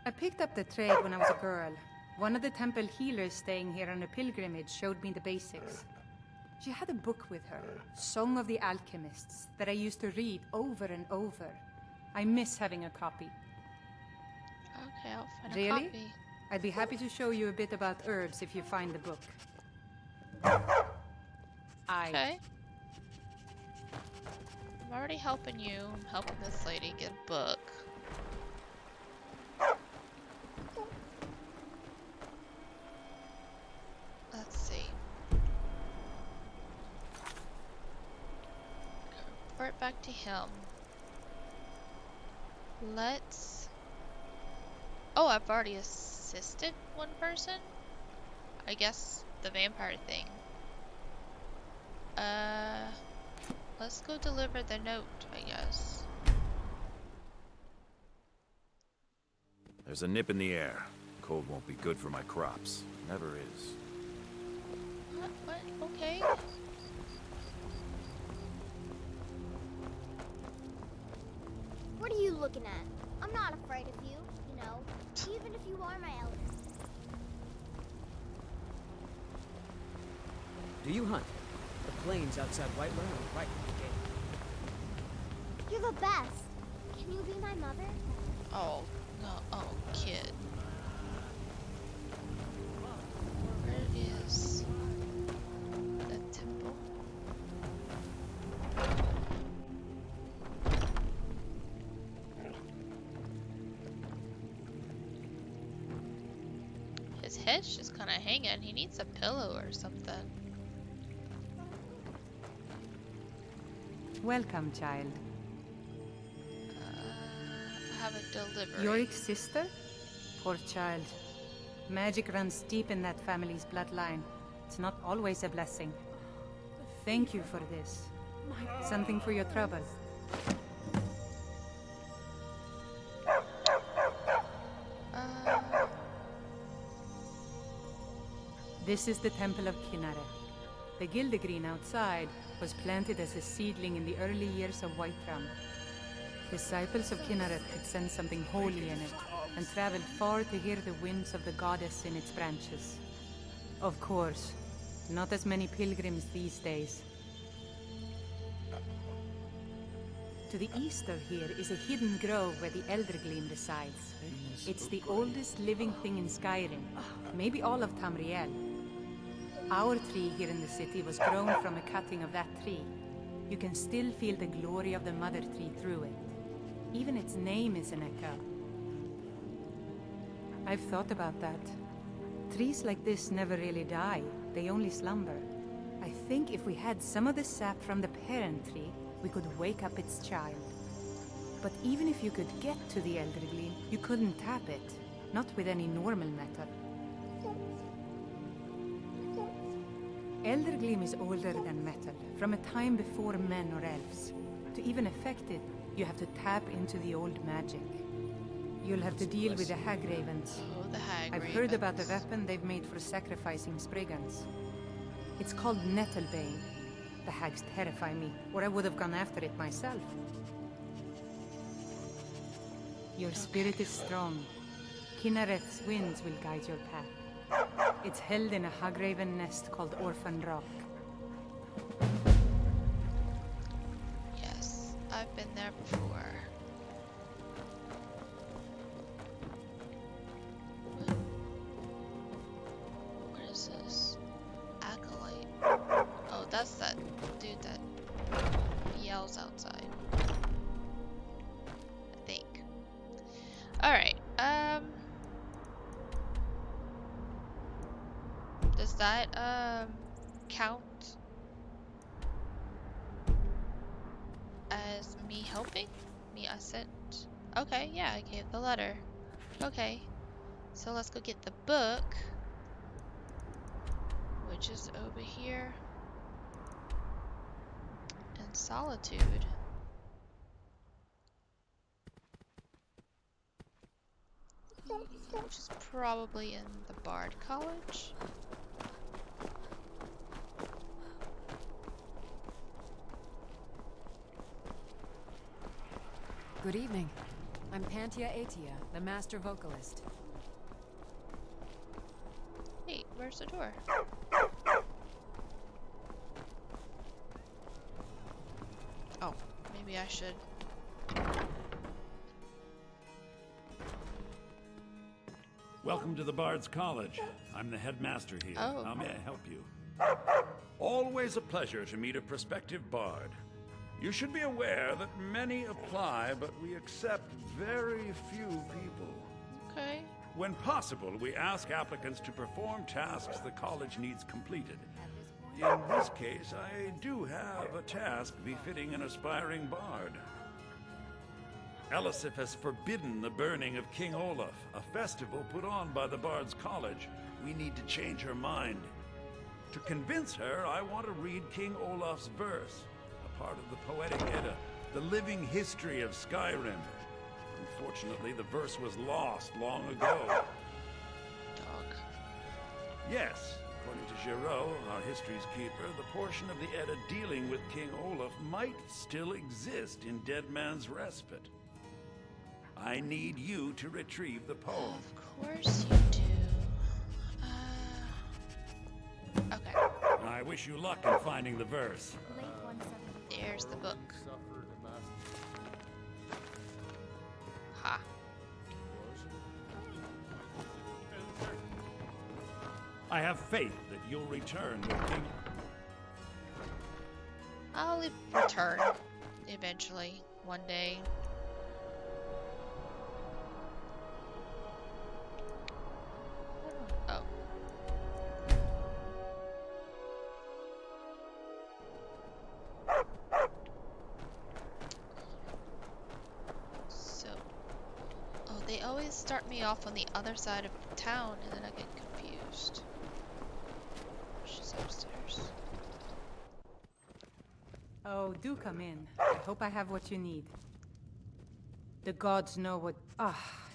I picked up the trade when I was a girl. One of the temple healers staying here on a pilgrimage showed me the basics. She had a book with her, Song of the Alchemists, that I used to read over and over. I miss having a copy. Okay, I'll find a Really? copy. I'd be happy to show you a bit about herbs if you find the book. Okay. I'm already helping you. I'm helping this lady get a book. Let's see. Report back to him. Let's... Oh, I've already assisted one person? I guess the vampire thing. Let's go deliver the note, I guess. There's a nip in the air. Cold won't be good for my crops. Never is. What? Okay. What are you looking at? I'm not afraid of you, you know, even if you are my elder. Do you hunt? The plains outside Whiterun are right in the game. You're the best. Can you be my mother? Oh, no. Oh, kid. Where is the temple? His head's just kind of hanging. He needs a pillow or something. Welcome, child. I have a delivery. Yorick's sister? Poor child. Magic runs deep in that family's bloodline. It's not always a blessing. Thank you for this. Something for your trouble. This is the Temple of Kinneret. The Gildegreen outside was planted as a seedling in the early years of Whiterun. Disciples of Kinneret could sense something holy in it, and traveled far to hear the winds of the goddess in its branches. Of course, not as many pilgrims these days. To the east of here is a hidden grove where the Eldergleam resides. It's the oldest living thing in Skyrim, maybe all of Tamriel. Our tree here in the city was grown from a cutting of that tree. You can still feel the glory of the mother tree through it. Even its name is an echo. I've thought about that. Trees like this never really die, they only slumber. I think if we had some of the sap from the parent tree, we could wake up its child. But even if you could get to the Eldergleam, you couldn't tap it. Not with any normal metal. Eldergleam is older than metal, from a time before men or elves. To even affect it, you have to tap into the old magic. You'll have to deal with the Hag Ravens. Oh, the Hag I've heard about the weapon they've made for sacrificing Spriggans. It's called Nettlebane. The hags terrify me, or I would have gone after it myself. Your spirit is strong. Kinnaret's winds will guide your path. It's held in a Hagraven nest called Orphan Rock. Yes, I've been there before. What is this? Acolyte. Oh, that's that dude that yells outside. I think. Alright, does that, count as me helping? Me assent? Okay, yeah, I gave the letter. Okay, so let's go get the book, which is over here in Solitude. Which is probably in the Bard College. Good evening. I'm Pantia Atia, the master vocalist. Hey, where's the door? Oh, maybe I should. Welcome to the Bard's College. I'm the headmaster here. Oh. How may I help you? Always a pleasure to meet a prospective bard. You should be aware that many apply, but we accept very few people. Okay. When possible, we ask applicants to perform tasks the college needs completed. In this case, I do have a task befitting an aspiring bard. Elisif has forbidden the burning of King Olaf, a festival put on by the Bard's College. We need to change her mind. To convince her, I want to read King Olaf's verse, a part of the Poetic Edda, the living history of Skyrim. Unfortunately, the verse was lost long ago. Dog. Yes, according to Giraud, our history's keeper, the portion of the Edda dealing with King Olaf might still exist in Dead Man's Respite. I need you to retrieve the poem. Of course you do. Okay. I wish you luck in finding the verse. There's the book. Ha. I have faith that you'll return with King. I'll return eventually, one day. Oh, always start me off on the other side of town and then I get confused. She's upstairs. Oh, do come in. I hope I have what you need. The gods know what...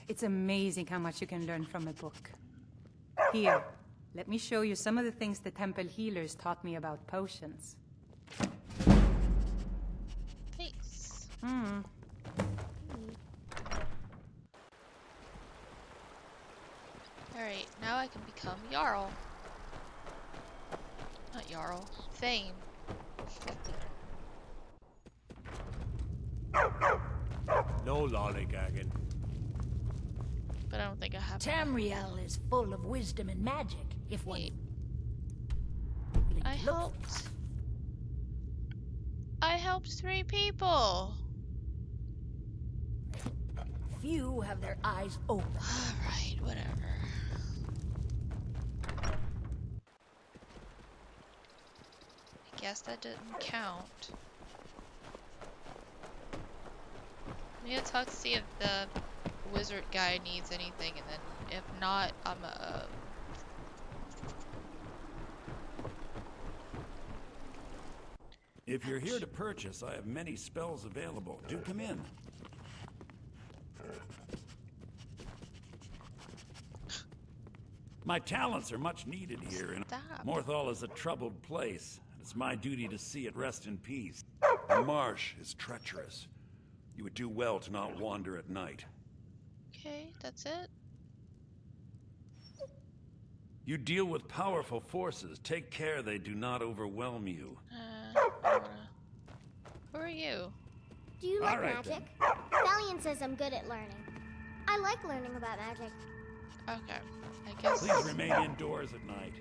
it's amazing how much you can learn from a book. Here, let me show you some of the things the temple healers taught me about potions. Thanks. Alright, now I can become Jarl. Not Jarl. Thane. No lollygagging. But I don't think I have. Tamriel is full of wisdom and magic, if one... I helped 3 people. Few have their eyes open. Alright, whatever. I guess that didn't count. I need to talk to see if the wizard guy needs anything, and then if not, I'm If you're here to purchase, I have many spells available. Do come in. My talents are much needed here, and Morthal is a troubled place. It's my duty to see it rest in peace. The marsh is treacherous. You would do well to not wander at night. Okay, that's it. You deal with powerful forces. Take care they do not overwhelm you. Who are you? Do you like magic? Valiant says I'm good at learning. I like learning about magic. Okay, I guess. Please remain indoors at night.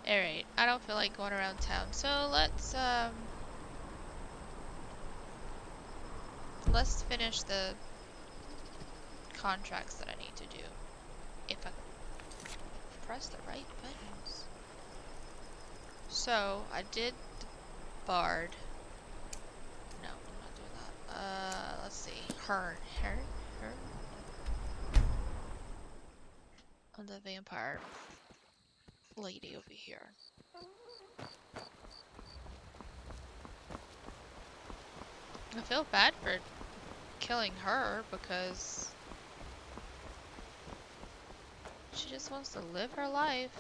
Alright, I don't feel like going around town, so let's finish the contracts that I need to do. If I press the right buttons. So, I did the bard. No, I'm not doing that. Let's see. Her. On the vampire lady over here. I feel bad for killing her because she just wants to live her life.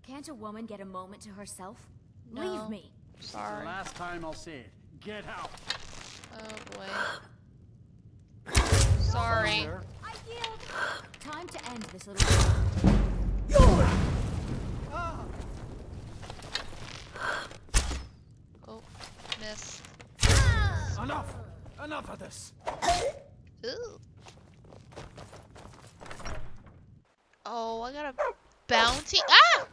Can't a woman get a moment to herself? No. Leave me. Sorry. It's the last time I'll say it. Get out. Oh boy. Sorry. I yield. Time to end this little. Oh, miss. Enough! Enough of this! Ooh. Oh, I got a bounty. Ah!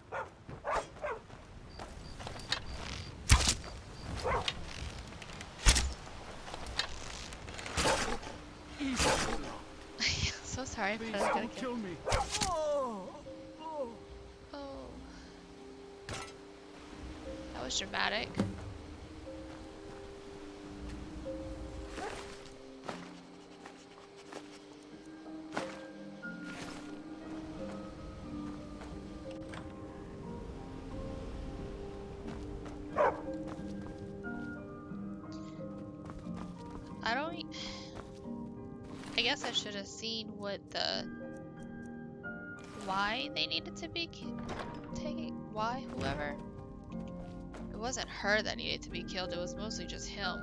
So sorry, I thought I was gonna kill me. Oh. That was dramatic. I guess I should have seen why they needed to be taken. Why, whoever. It wasn't her that needed to be killed, it was mostly just him.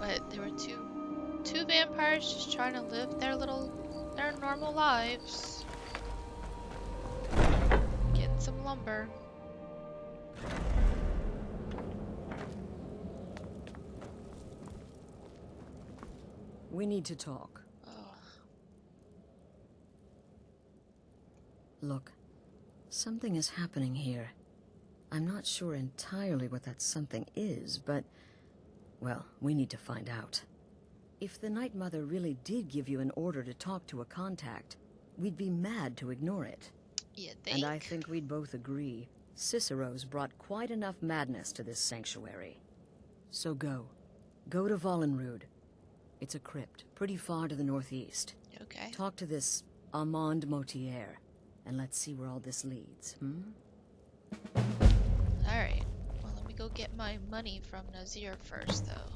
But there were two vampires just trying to live their normal lives. some lumber. We need to talk. Oh. Look, something is happening here. I'm not sure entirely what that something is, but... well, we need to find out. If the Night Mother really did give you an order to talk to a contact, we'd be mad to ignore it. You think? And I think we'd both agree, Cicero's brought quite enough madness to this sanctuary. So go. Go to Vollenrud. It's a crypt, pretty far to the northeast. Okay. Talk to this Armand Motier, and let's see where all this leads, Alright. Well, let me go get my money from Nazir first, though.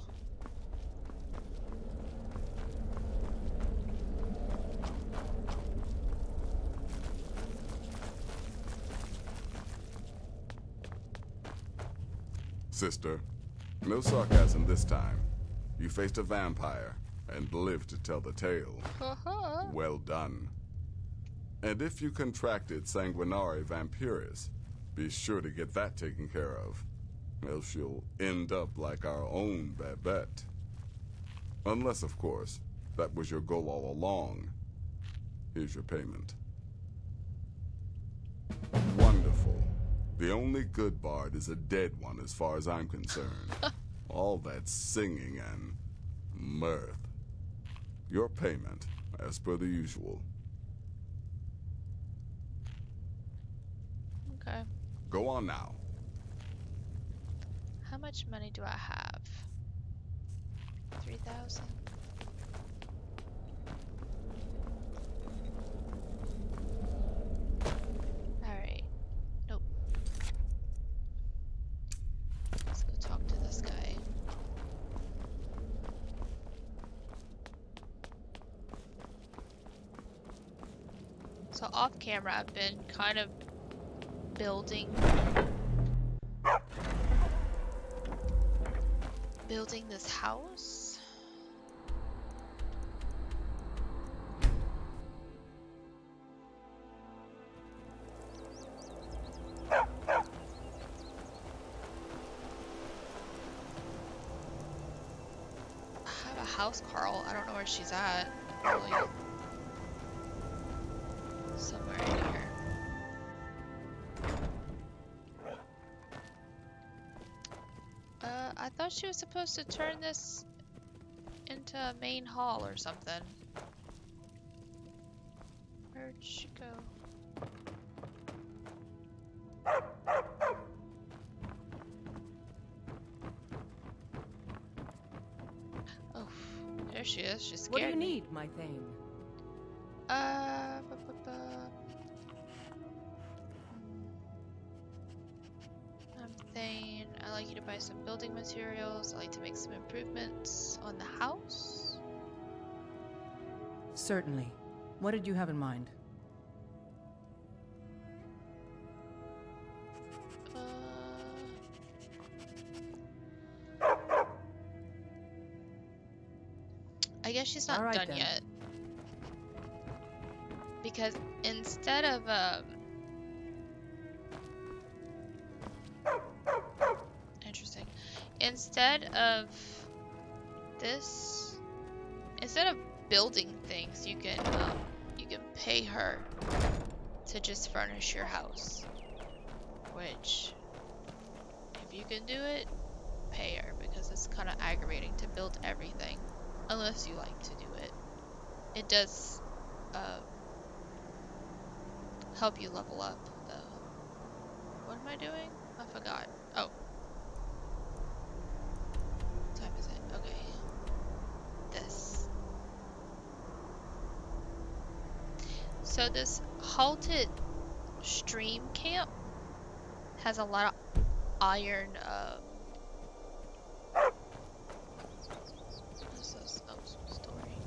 Sister, no sarcasm this time. You faced a vampire and lived to tell the tale. Well done. And if you contracted Sanguinare Vampiris, be sure to get that taken care of, else you'll end up like our own Babette. Unless, of course, that was your goal all along. Here's your payment. Wonderful. The only good bard is a dead one as far as I'm concerned. All that singing and mirth. Your payment, as per the usual. Okay. Go on now. How much money do I have? 3,000. Alright. Nope. Let's go talk to this guy. So off camera, I've been kind of building this house. I have a house, Carl. I don't know where she's at. Really. Somewhere in here. I thought she was supposed to turn this into a main hall or something. Where'd she go? Oh, there she is. She scared me. What do you need, my thane? I'm Thane. I'd like you to buy some building materials. I'd like to make some improvements on the house. Certainly. What did you have in mind? I guess she's not done yet. Because instead of interesting. Instead of this, instead of building things, you can pay her to just furnish your house. Which, if you can do it, pay her, because it's kind of aggravating to build everything, unless you like to do it. It does help you level up, though. What am I doing? I forgot. Oh. What time is it? Okay. This. So this halted stream camp has a lot of iron, what's this? Oh, story.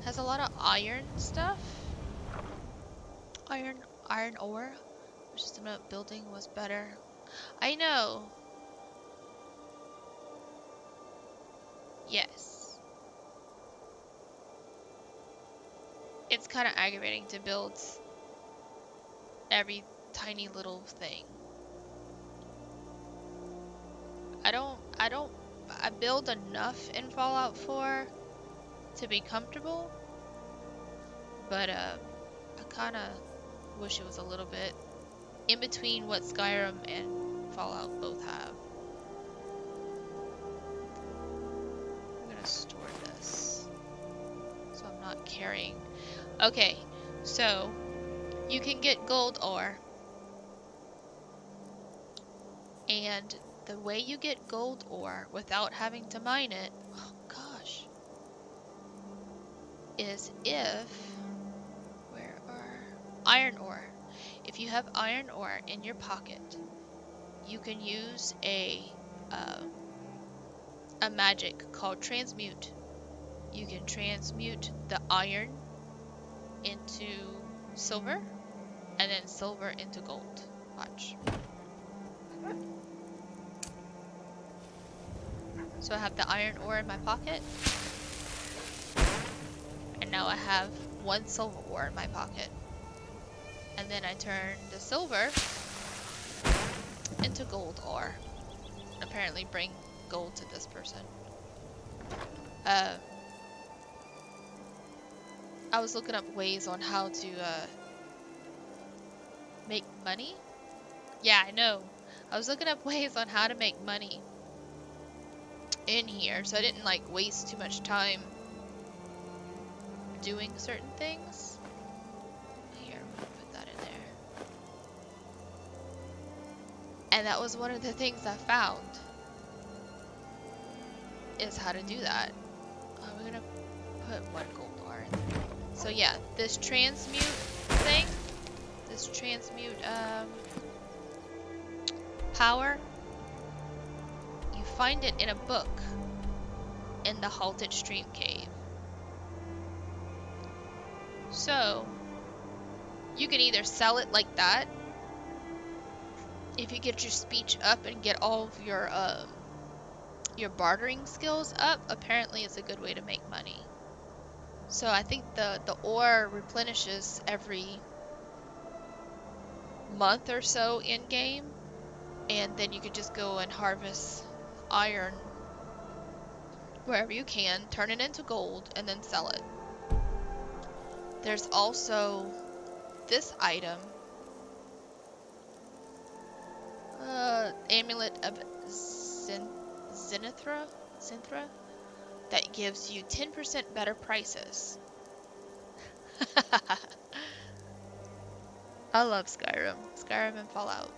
Has a lot of iron stuff. Iron ore. Which system of building was better. I know. Yes. It's kind of aggravating to build tiny little thing. I build enough in Fallout 4 to be comfortable, but I kind of wish it was a little bit in between what Skyrim and Fallout both have. I'm gonna store this so I'm not carrying. Okay, so you can get gold ore, and the way you get gold ore without having to mine it, oh gosh, is iron ore. If you have iron ore in your pocket, you can use a magic called transmute. You can transmute the iron into silver, and then silver into gold. Watch. So I have the iron ore in my pocket, and now I have 1 silver ore in my pocket. And then I turn the silver into gold ore. Apparently bring gold to this person. I was looking up ways on how to make money. Yeah, I know. I was looking up ways on how to make money in here, so I didn't like waste too much time doing certain things. Here, I'm gonna put that in there. And that was one of the things I found, is how to do that. We're gonna put 1 gold ore in there. So yeah, this transmute thing, this transmute power, you find it in a book in the Halted Stream Cave. So you can either sell it like that, if you get your speech up and get all of your bartering skills up. Apparently it's a good way to make money. So I think the ore replenishes every month or so in game, and then you could just go and harvest iron wherever you can, turn it into gold, and then sell it. There's also this item, amulet of Zenithra, that gives you 10% better prices. I love Skyrim and Fallout.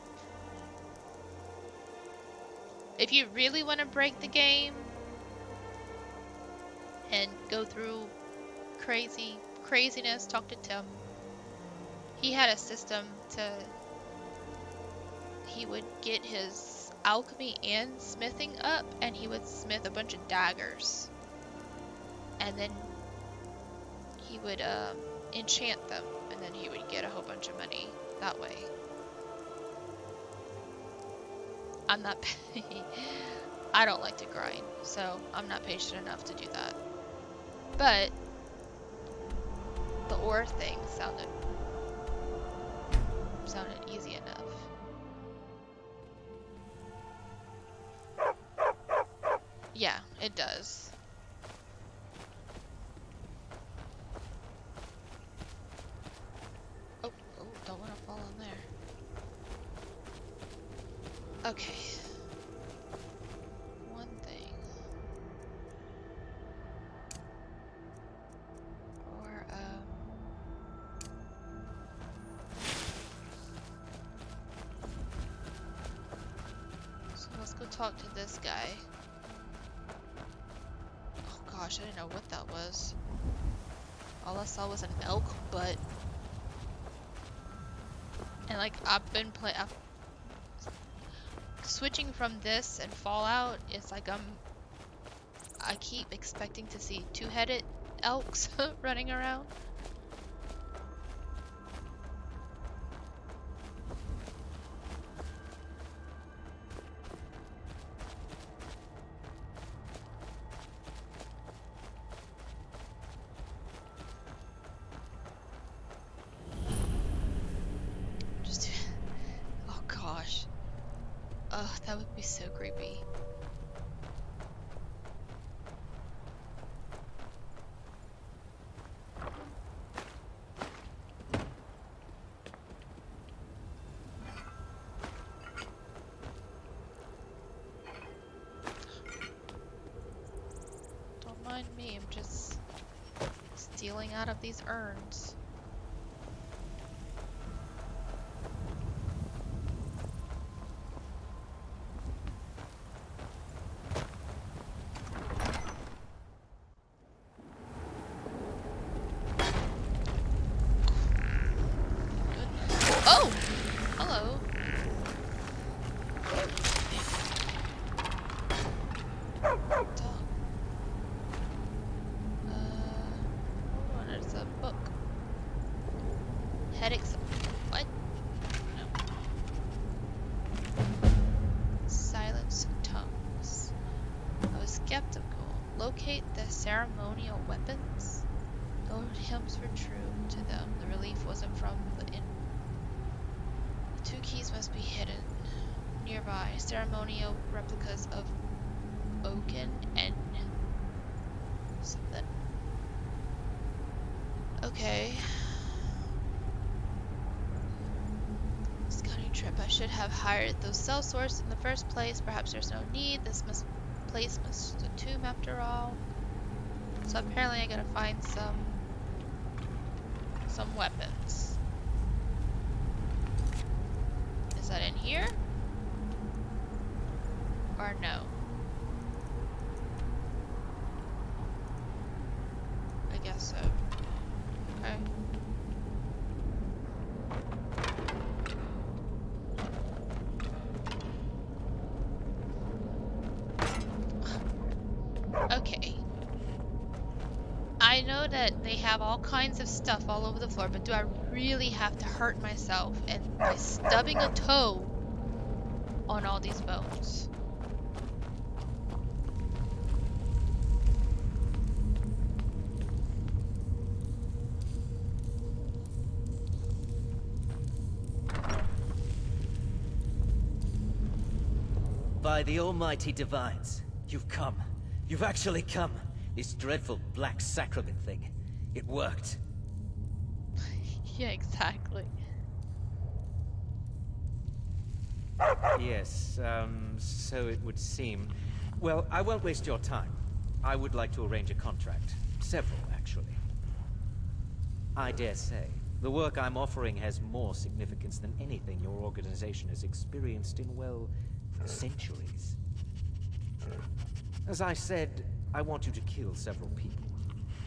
If you really want to break the game and go through craziness, talk to Tim. He had a system he would get his alchemy and smithing up, and he would smith a bunch of daggers, and then he would enchant them, and then he would get a whole bunch of money that way. I'm not I don't like to grind, so I'm not patient enough to do that. But the ore thing sounded easy enough. Yeah, it does. Oh, don't want to fall in there. Okay. One thing. Or, so let's go talk to this guy. Oh gosh, I didn't know what that was. All I saw was an elk butt. And like, switching from this and Fallout, it's like I keep expecting to see 2-headed elks running around. so creepy. Don't mind me, I'm just stealing out of these urns. Oh! Hello. Dog. Hold on, it's a book. Headaches. What? No. Silence tongues. I was skeptical. Locate the ceremonial weapons. Though hymns were true to them, the relief wasn't from the in. The two keys must be hidden nearby. Ceremonial replicas of Oaken and something. Okay. Scouting trip. I should have hired those cell sources in the first place. Perhaps there's no need. This place must be a tomb after all. So apparently I gotta find some weapons. Is that in here? Or no? I guess so. Okay. Okay. I know that they have all kinds of stuff all over the floor, but do I really have to hurt myself and by stubbing a toe on all these bones? By the almighty divines, you've come. You've actually come. This dreadful black sacrament thing. It worked. Yeah, exactly. Yes, so it would seem. Well, I won't waste your time. I would like to arrange a contract. Several, actually. I dare say, the work I'm offering has more significance than anything your organization has experienced in, well, centuries. As I said, I want you to kill several people.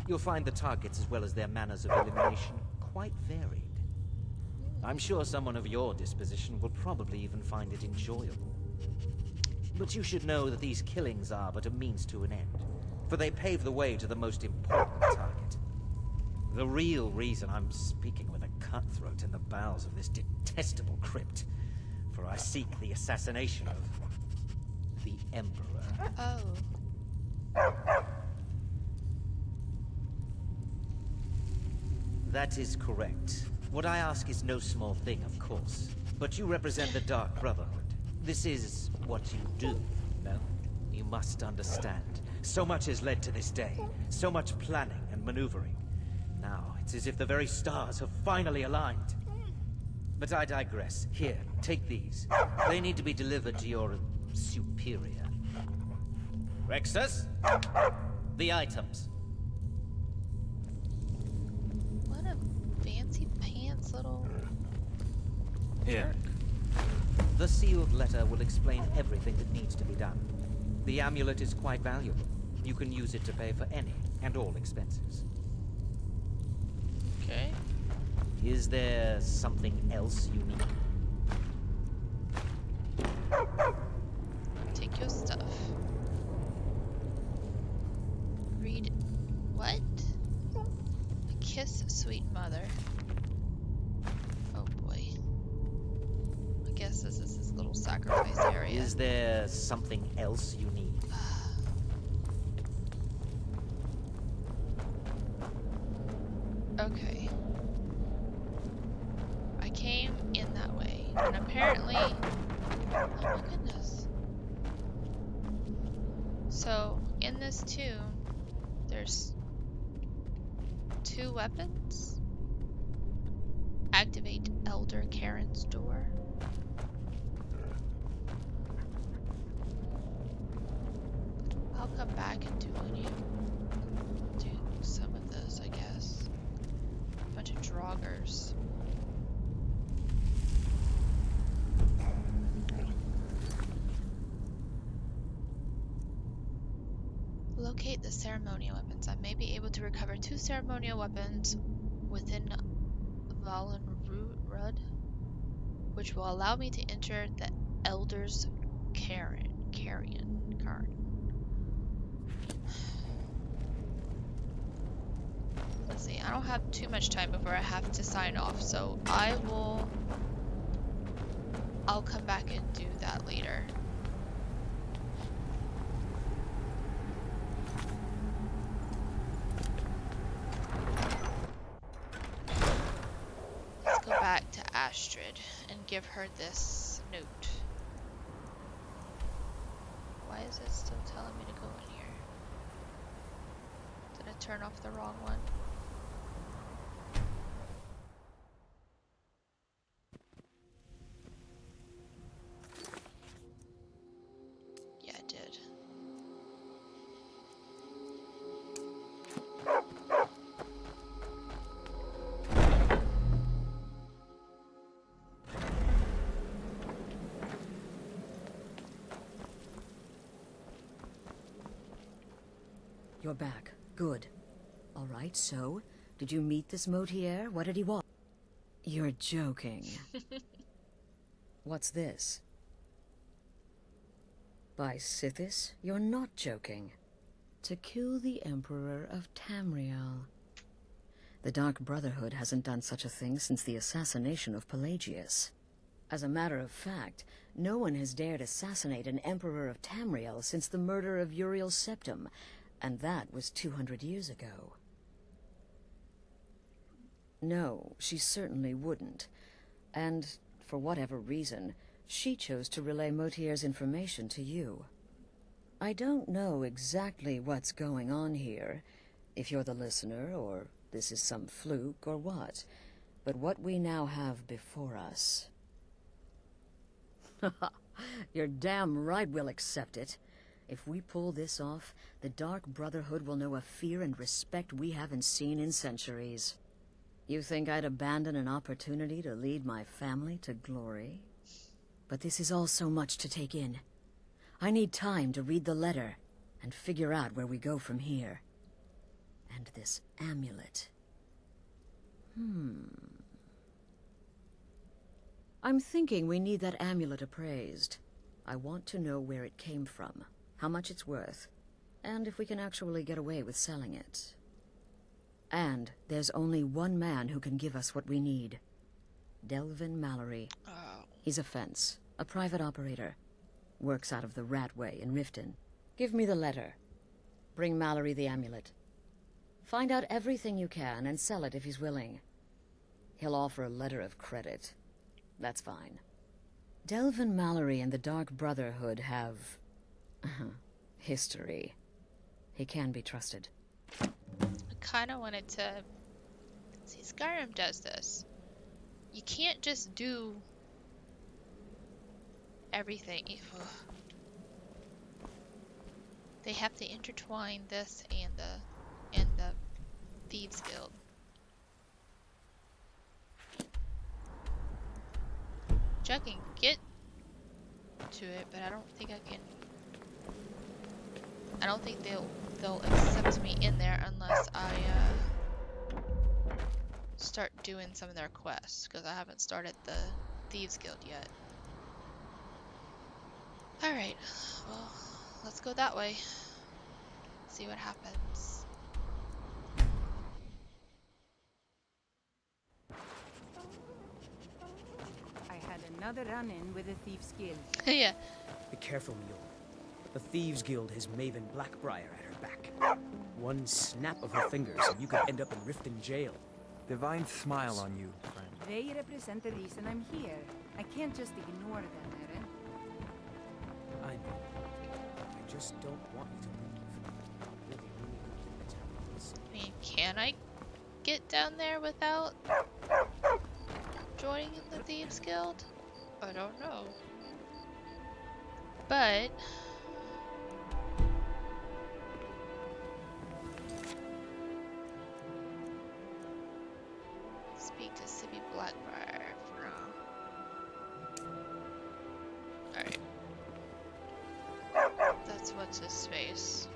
You'll find the targets as well as their manners of elimination quite varied. I'm sure someone of your disposition will probably even find it enjoyable. But you should know that these killings are but a means to an end, for they pave the way to the most important target. The real reason I'm speaking with a cutthroat in the bowels of this detestable crypt, for I seek the assassination of the Emperor. Oh. That is correct. What I ask is no small thing, of course. But you represent the Dark Brotherhood. This is what you do, no? You must understand. So much has led to this day. So much planning and maneuvering. Now, it's as if the very stars have finally aligned. But I digress. Here, take these. They need to be delivered to your superior. Rexus? The items. What a fancy pants little... Here. The sealed letter will explain everything that needs to be done. The amulet is quite valuable. You can use it to pay for any and all expenses. Okay. Is there something else you need? Take your stuff. Read what? A kiss, sweet mother. Oh boy. I guess this is his little sacrifice area. Is there something else you need? Okay. I came in that way, and apparently... Oh my goodness. So, in this tomb, there's 2 weapons. Activate Elder Karen's door. I'll come back and do some of this, I guess. Bunch of draugrs. Locate the ceremonial weapons. I may be able to recover 2 ceremonial weapons within Valenrud, which will allow me to enter the Elder's Carrion. Let's see, I don't have too much time before I have to sign off, so I'll come back and do that later. Let's go back to Astrid and give her this note. Why is it still telling me to go in here? Did I turn off the wrong one? Yeah, I did. You're back. Good. All right, so, did you meet this Motier? What did he want? You're joking. What's this? By Sithis, you're not joking. To kill the Emperor of Tamriel. The Dark Brotherhood hasn't done such a thing since the assassination of Pelagius. As a matter of fact, no one has dared assassinate an Emperor of Tamriel since the murder of Uriel Septim, and that was 200 years ago. No, she certainly wouldn't. And, for whatever reason, she chose to relay Motier's information to you. I don't know exactly what's going on here, if you're the listener, or this is some fluke, or what. But what we now have before us... You're damn right we'll accept it. If we pull this off, the Dark Brotherhood will know a fear and respect we haven't seen in centuries. You think I'd abandon an opportunity to lead my family to glory? But this is all so much to take in. I need time to read the letter and figure out where we go from here. And this amulet. I'm thinking we need that amulet appraised. I want to know where it came from, how much it's worth, and if we can actually get away with selling it. And there's only one man who can give us what we need. Delvin Mallory. He's a fence, a private operator. Works out of the Ratway in Riften. Give me the letter. Bring Mallory the amulet. Find out everything you can and sell it if he's willing. He'll offer a letter of credit. That's fine. Delvin Mallory and the Dark Brotherhood have... history. He can be trusted. I kind of wanted to... See, Skyrim does this. You can't just do everything. They have to intertwine this and the Thieves Guild. Which I can get to it, but I don't think I can. I don't think they'll accept me in there unless I start doing some of their quests, because I haven't started the Thieves Guild yet. Alright, well, let's go that way. See what happens. I had another run-in with the Thieves Guild. Yeah. Be careful, Mule. The Thieves Guild has Maven Blackbriar at her back. One snap of her fingers and you could end up in Riften jail. Divine smile on you, friend. They represent the reason I'm here. I can't just ignore them, Eren. I know. I just don't want you to leave. You're the only good thing that's happened to us. I mean, can I get down there without joining in the Thieves Guild? I don't know. But speak to Sibby Blackbriar for now. Alright. That's what's his face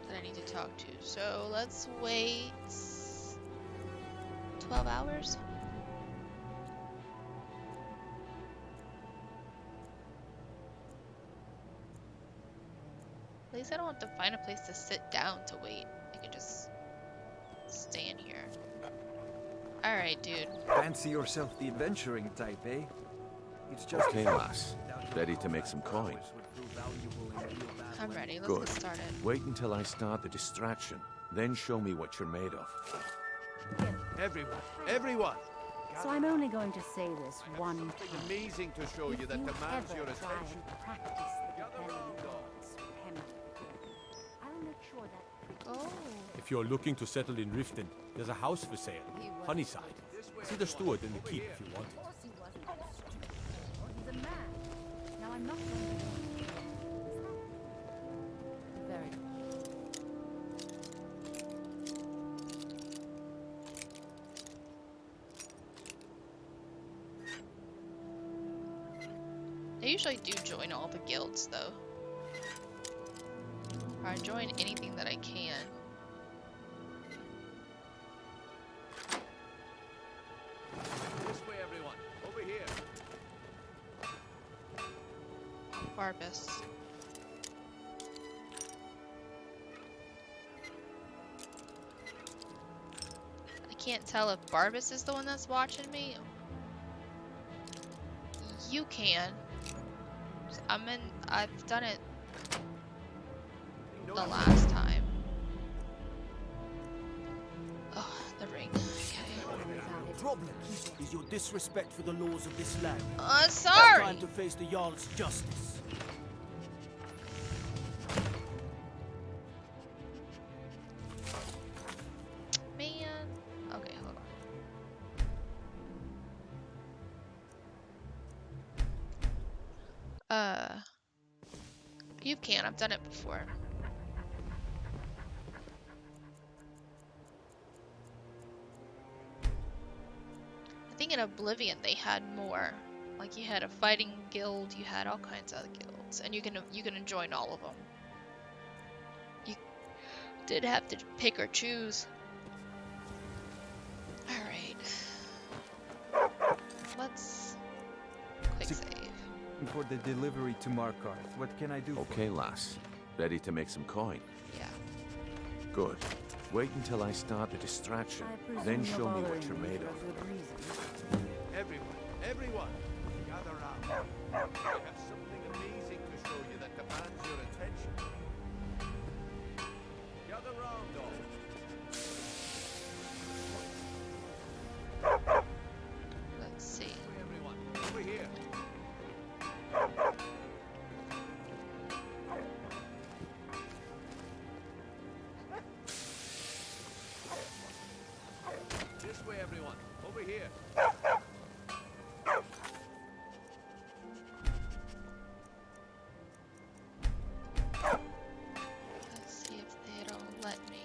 that I need to talk to. So let's wait 12 hours. At least I don't have to find a place to sit down to wait. I can just stand here. Alright, dude. Fancy yourself the adventuring type, eh? It's just Okay, lass. Ready to make some coin? I'm ready. Let's Good. get started. Wait until I start the distraction. Then show me what you're made of. Everyone! So I'm only going to say this one time. Amazing to show you that demands your attention. Practice the compelling gods for Henry again. I'll make sure that... Oh. If you're looking to settle in Riften, there's a house for sale. Honeyside. See the steward in the keep if you want it. Of course he wasn't stupid. He's a man. Now I'm not going to... Very good. I usually do join all the guilds though. Or I join anything that I can. This way, everyone. Over here. Barbus. I can't tell if Barbus is the one that's watching me. You can. I've done it the last time. Oh, the ring. The problem is your disrespect for the laws of this land. Sorry. It's time to face the Jarl's justice. Man. Okay, hold on. You can. I've done it before. I think in Oblivion they had more. Like you had a fighting guild, you had all kinds of guilds, and you can join all of them. You did have to pick or choose. All right. Let's quick save. For the delivery to Markarth, what can I do? Okay, lass. Ready to make some coin? Yeah. Good. Wait until I start the distraction. Then show me what you're made of. Everyone, gather round. I have something amazing to show you that demands your attention. Gather round, all. Let's see. Everyone, over here. This way, everyone. Over here. Let's see if they'll let me.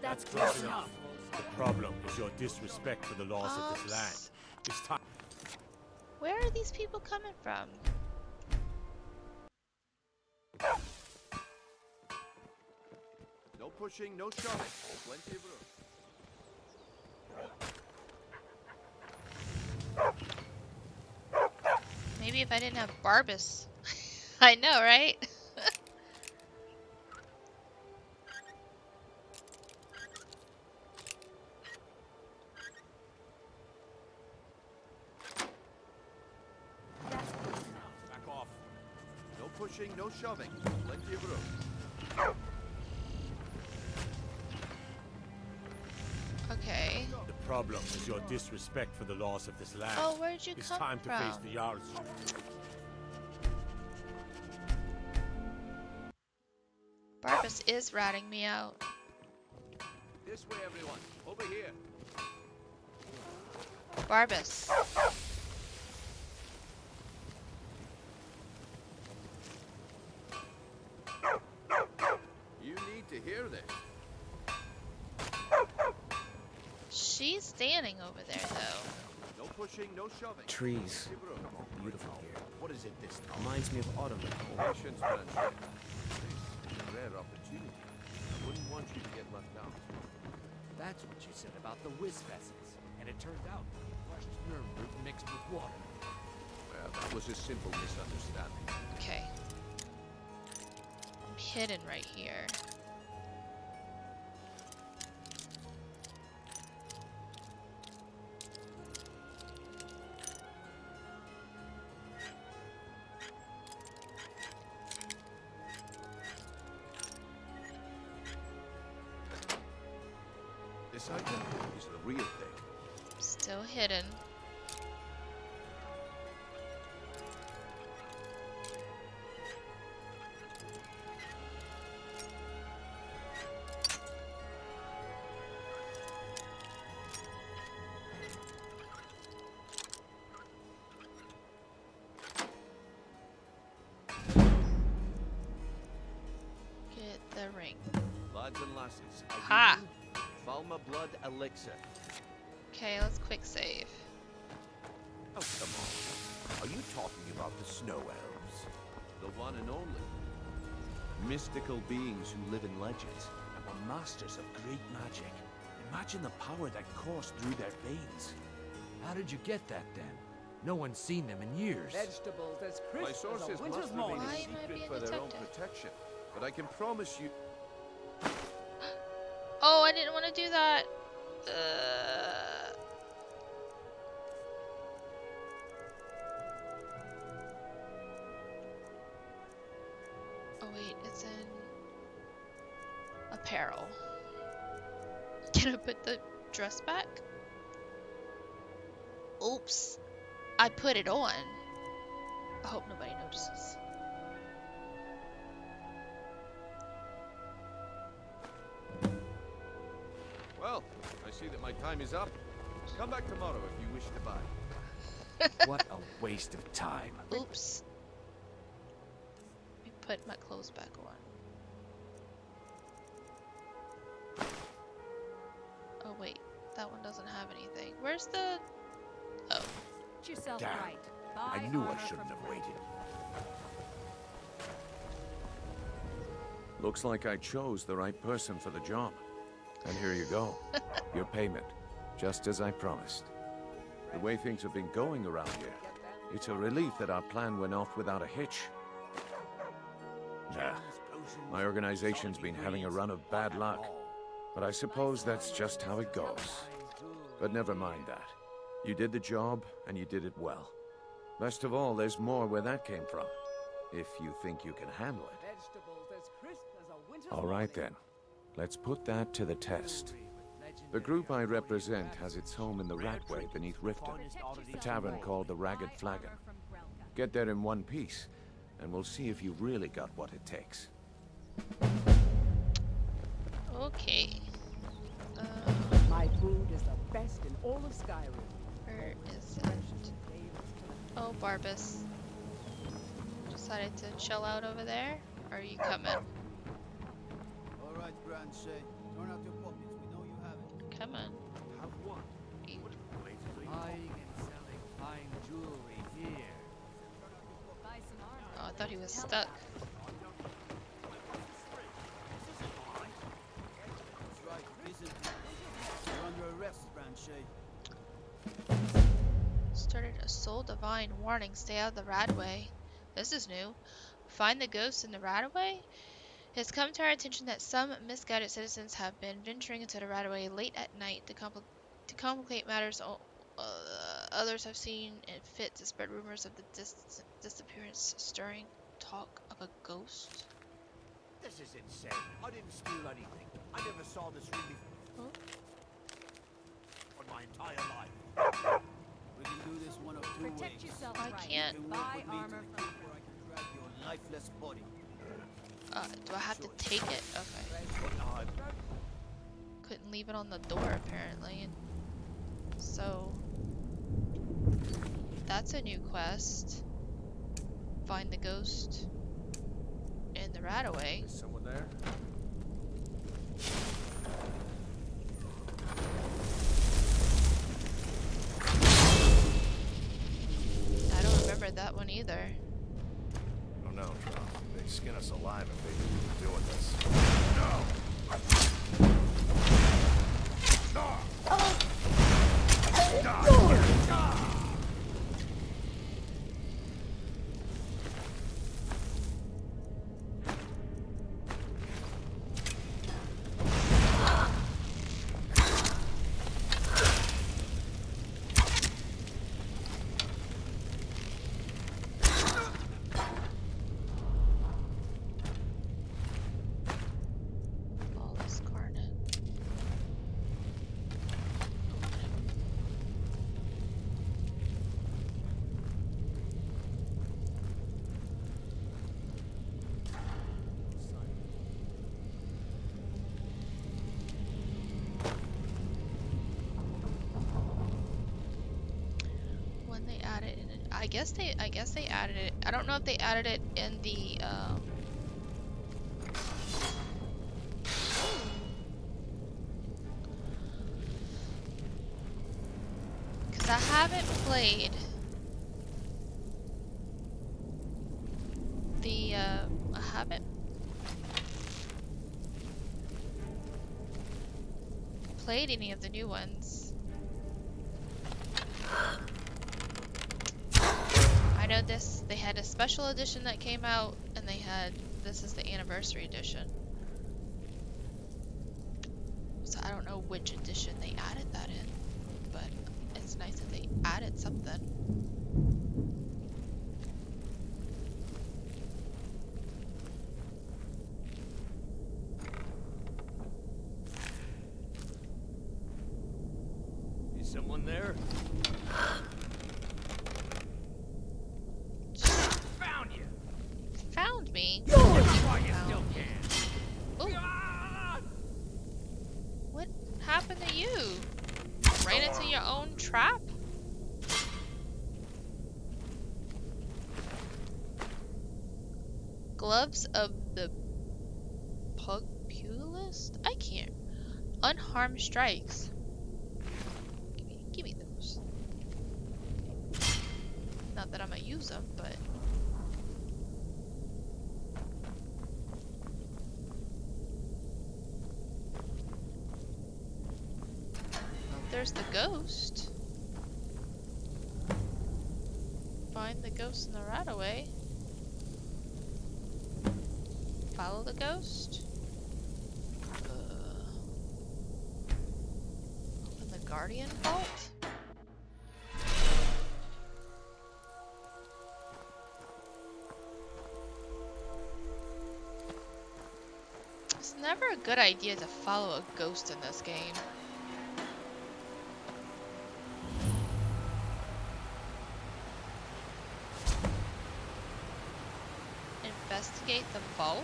That's close enough. The problem is your disrespect for the laws of this land. It's time. Where are these people coming from? No pushing, no shoving. Plenty of room. Maybe if I didn't have Barbus. I know, right? Back off. No pushing, no shoving. Plenty of room. Okay. The problem is your disrespect for the laws of this land. Oh, where'd you it's come time from? to face the Jarl's. is ratting me out. This way, everyone. Over here. Barbus. You need to hear this. She's standing over there, though. No pushing, no shoving. Trees. Beautiful here. What is it this time? Reminds me of autumn. Patience, Blanchett. This is a rare opportunity. I wouldn't want you to get left out. That's what you said about the whiz vessels. And it turned out you crushed nerve root mixed with water. Well, that was a simple misunderstanding. Okay. I'm hidden right here. This item is the real thing. Still hidden. Get the ring. Lads and lasses, Ha! Falma blood elixir. Okay, let's quick save. Oh, come on. Are you talking about the snow elves? The one and only. Mystical beings who live in legends and were masters of great magic. Imagine the power that coursed through their veins. How did you get that then? No one's seen them in years. Vegetables as crisp My as sources a must winter's remain morning. a Why am I secret being for their own detected? protection. But I can promise you... Oh, I didn't want to do that. Oh wait, it's in apparel. Can I put the dress back? Oops. I put it on. I hope nobody notices. Well, I see that my time is up. Come back tomorrow if you wish to buy. What a waste of time. Oops. Let me put my clothes back on. Oh wait, that one doesn't have anything. Where's the... Oh. Get yourself Damn. right. I Buy knew I armor shouldn't from have waited. Looks like I chose the right person for the job. And here you go. Your payment. Just as I promised. The way things have been going around here, it's a relief that our plan went off without a hitch. Nah. My organization's been having a run of bad luck. But I suppose that's just how it goes. But never mind that. You did the job, and you did it well. Best of all, there's more where that came from. If you think you can handle it. Vegetables as crisp as a winter's All right then. Let's put that to the test. The group I represent has its home in the Ratway beneath Riften, a tavern called the Ragged Flagon. Get there in one piece, and we'll see if you've really got what it takes. Okay. My food is the best in all of Skyrim. Where is it? Oh, Barbus. Decided to chill out over there? Or are you coming? All right, Branchet. Turn out your pockets. We know you have it. Come on. Have what? Buying and selling fine jewelry here. Oh, I thought he was stuck. That's right. Listen. You're under arrest, Branchet. Started a soul divine warning. Stay out of the Radway. This is new. Find the ghosts in the Radway? It has come to our attention that some misguided citizens have been venturing into the Radway late at night to complicate matters. Others have seen it fit to spread rumors of the disappearance, stirring talk of a ghost. This is insane. I didn't steal anything. I never saw this ring before. On my entire life. We can do this one of two ways. Protect yourself I right. can't You can work Buy with me to armor the from keep where I can drag your lifeless body. Do I have to take it? Okay. Couldn't leave it on the door apparently. So that's a new quest. Find the ghost in the Radaway. Is someone there? I don't remember that one either. Oh no, Trump. They skin us alive if they keep doing this. No! I guess they added it. I don't know if they added it in the because I haven't played the I haven't played any of the new ones. I know they had a special edition that came out, and this is the anniversary edition. So I don't know which edition they added that in, but it's nice that they added something. Is someone there? Found me? What happened to you? Ran into your own trap? Gloves of the Pugilist? I can't. Unharmed strikes. Give me those. Not that I'm gonna use them, but there's the ghost. Find the ghost in the Radaway. Follow the ghost. Open the Guardian Vault. It's never a good idea to follow a ghost in this game. Investigate the vault.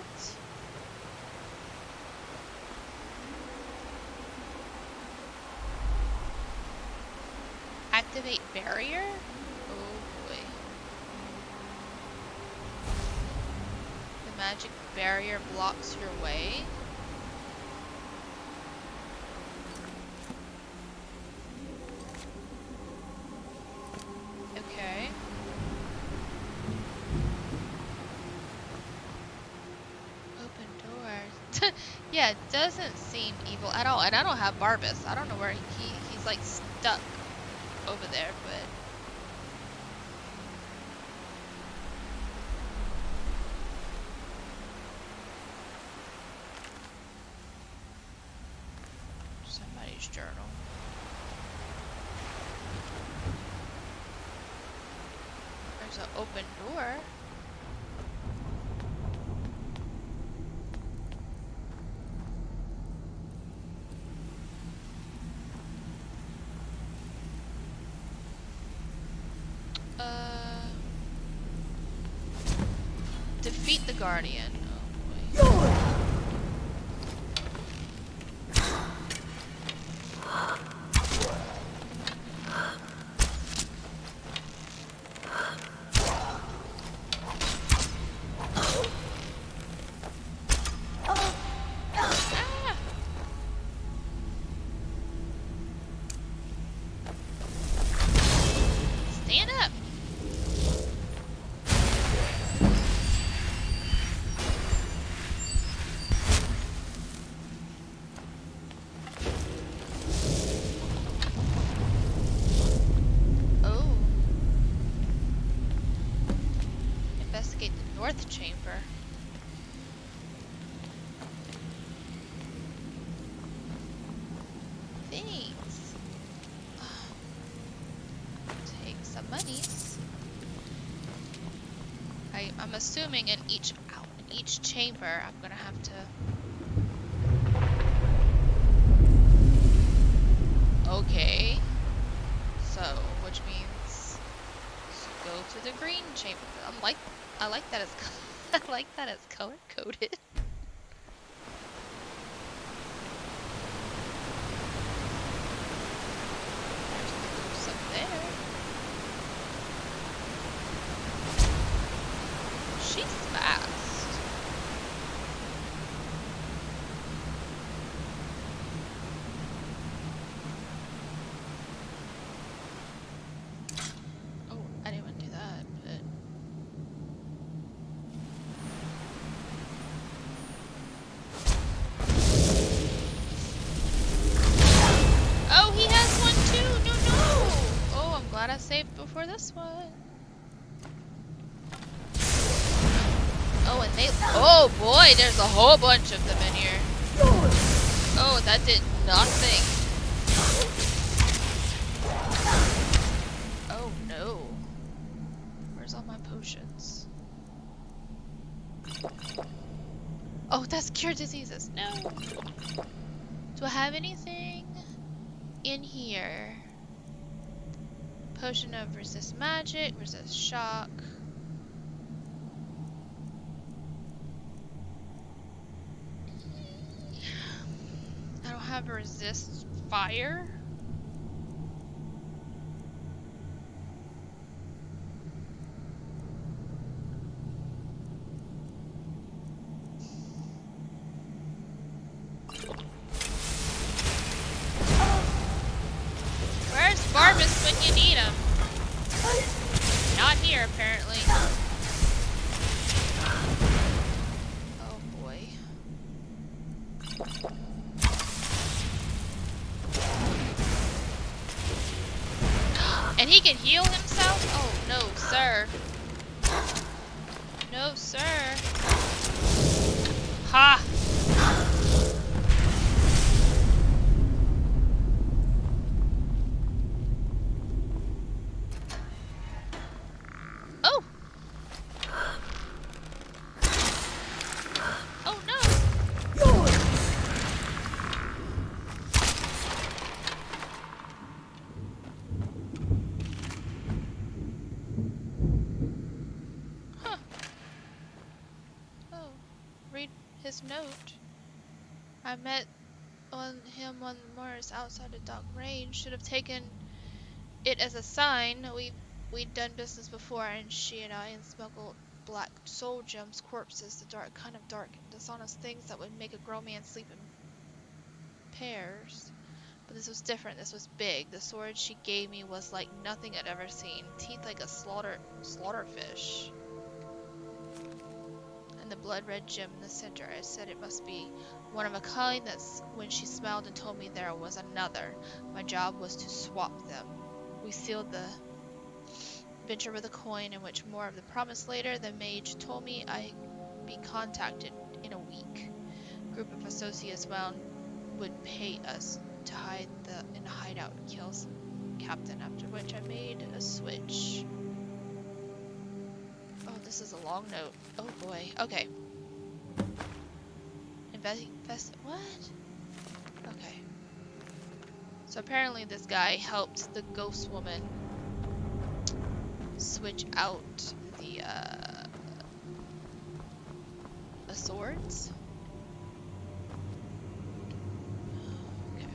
Activate barrier? Oh boy. The magic barrier blocks your way. Okay. Yeah, it doesn't seem evil at all, and I don't have Barbas. I don't know where he's like stuck over there, but somebody's journal. There's an open door. Defeat the Guardian. Oh boy. Stand up. Oh. Investigate the north chamber. Thanks. Take some monies. I'm assuming in each chamber I'm gonna have to. Okay. So, which means go to the green chamber. I like that it's I like that it's color coded. There's the goose up there. She's fast. Oh, I didn't want to do that, but oh, he has one too. No, no. Oh, I'm glad I saved before this one. Oh, and they. Oh boy, there's a whole bunch of them in here. Oh, that did nothing. Oh no. Where's all my potions? Oh, that's cure diseases. No. Do I have anything in here? Potion of resist magic, resist shock. I don't have a resist fire. Where's Barbus when you need him? Not here, apparently. Oh boy. And he can heal himself? Oh, no, sir. No, sir. Ha! Oh! Oh, no! Huh. Oh, read his note. I met him on Mars outside of Dock Range. Should have taken it as a sign. We'd done business before, and she and I smuggled black soul gems, corpses, the dark kind of dark and dishonest things that would make a grown man sleep in pairs. But this was different. This was big. The sword she gave me was like nothing I'd ever seen. Teeth like a slaughterfish. And the blood red gem in the center. I said it must be one of a kind. That's when she smiled and told me there was another. My job was to swap them. We sealed the venture with a coin, in which more of the promise later. The mage told me I'd be contacted in a week. Group of associates would pay us to hide in a hideout and kill some captain, after which I made a switch. Oh, this is a long note. Oh boy. Okay. What? Okay. So apparently this guy helped the ghost woman switch out the swords. Okay.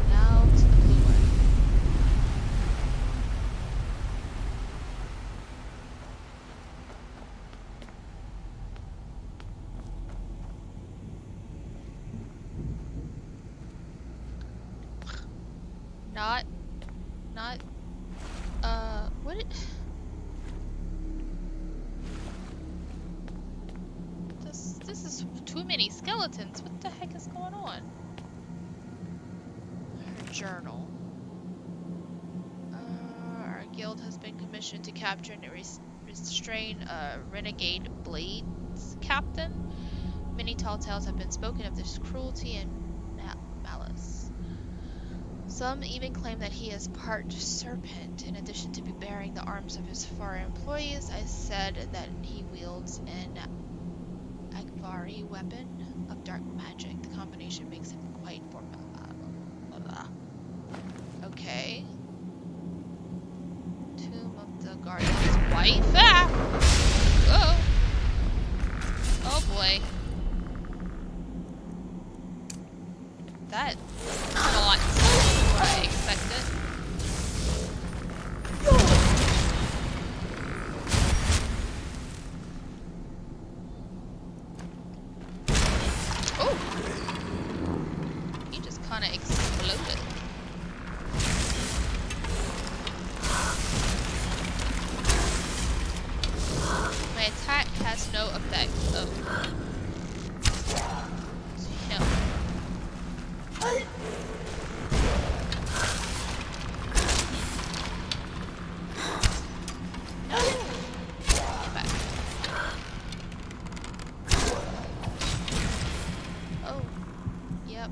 Now to the blue one. Not, what? This is too many skeletons. What the heck is going on? Her journal. Our guild has been commissioned to capture and restrain a renegade blades captain. Many tall tales have been spoken of this cruelty and malice. Some even claim that he is part serpent. In addition to bearing the arms of his foreign employees, I said that he wields an Akvari weapon of dark magic. The combination makes him quite formidable. Okay. Tomb of the Guardian's wife. Ah! Oh. Oh boy. That is not what I expected. Oh! He just kind of exploded. My attack has no effect. Oh. Him. Oh, yep.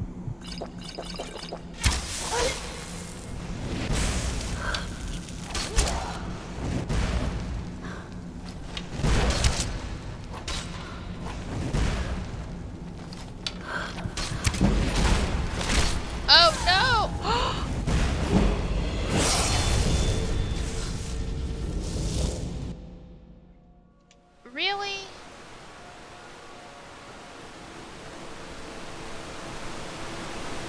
Oh no! Really?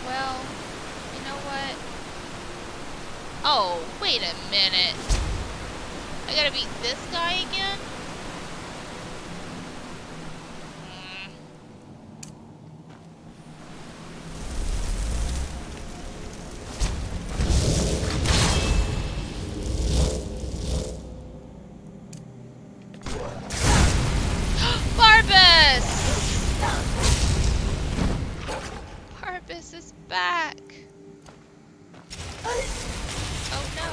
Well, you know what? Oh, wait a minute. I gotta beat this guy again? Barbus is back. Oh no.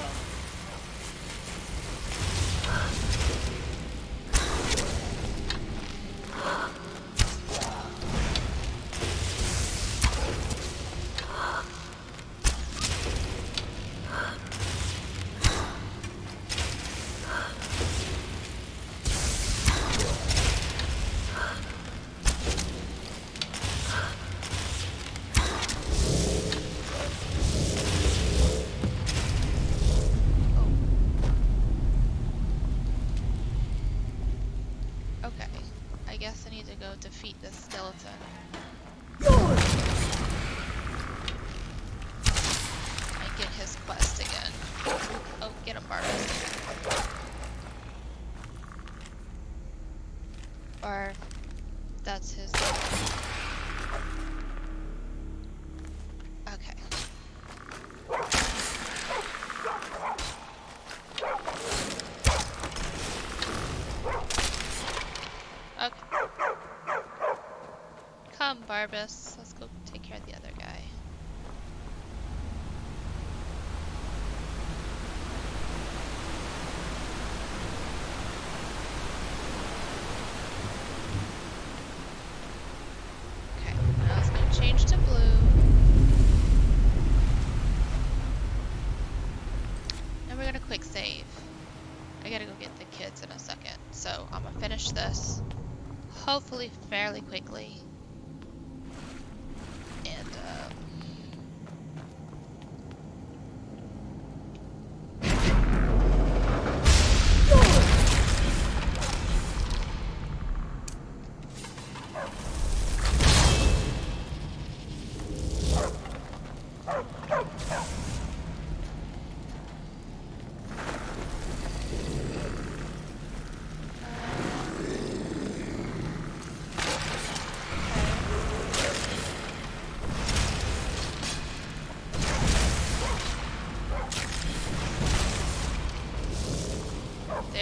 Okay, I guess I need to go defeat this skeleton. And get his quest again. Oh, get him, Barbus. Or, that's his... Okay. Okay. Come, Barbus. Let's go take care of the other guy. Okay, now it's gonna change to blue. And we're gonna quick save. I gotta go get the kids in a second, so I'm gonna finish this. Hopefully fairly quickly. And,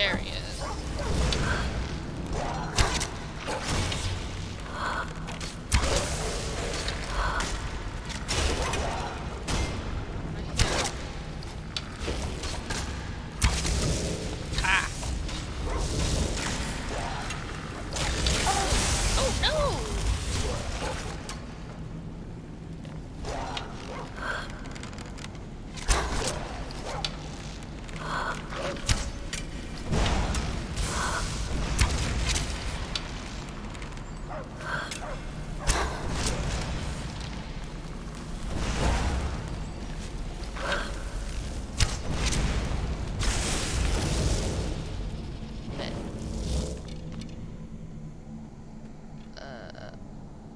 There he is.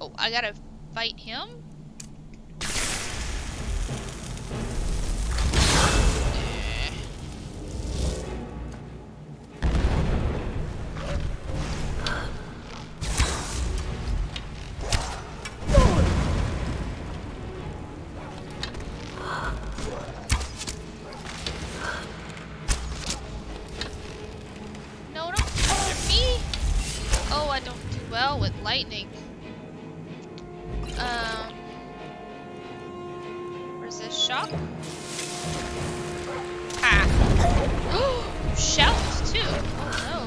Oh, I gotta fight him? No, don't bother me! Oh, I don't do well with lightning. Resist shock? Ha! You shout too! Oh no.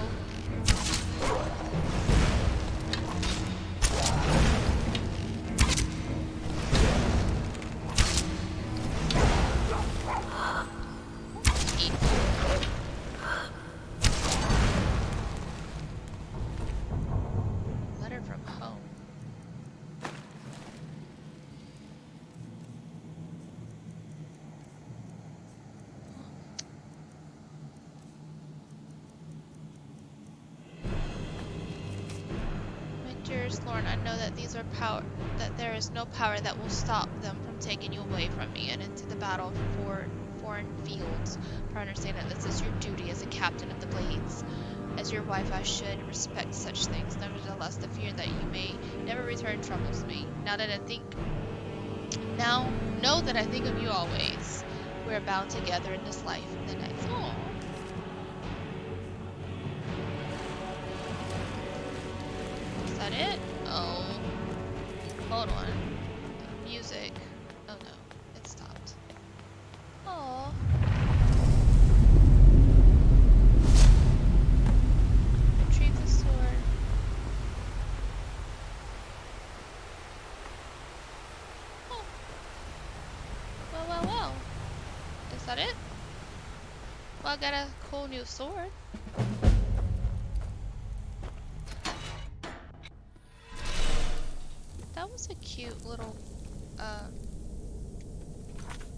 Letter from home. Dearest Lorne, I know that that there is no power that will stop them from taking you away from me and into the battle for foreign fields. For I understand that this is your duty as a captain of the Blades. As your wife, I should respect such things. Nevertheless, the fear that you may never return troubles me. Now know that I think of you always. We are bound together in this life and the next. Aww. Is that it? Oh. Hold on. Music. Oh no. It stopped. Aww. Retrieve the sword. Oh. Well. Is that it? Well, I got a cool new sword. That was a cute little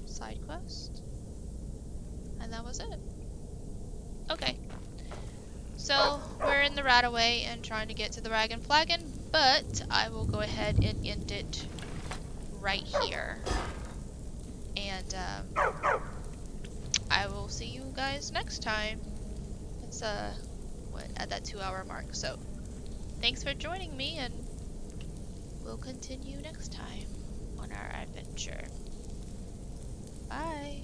side quest. And that was it. Okay. So we're in the Rataway and trying to get to the Rag and Flagon, but I will go ahead and end it right here. And I will see you guys next time. It's at that 2-hour mark. So thanks for joining me, and we'll continue next time on our adventure. Bye.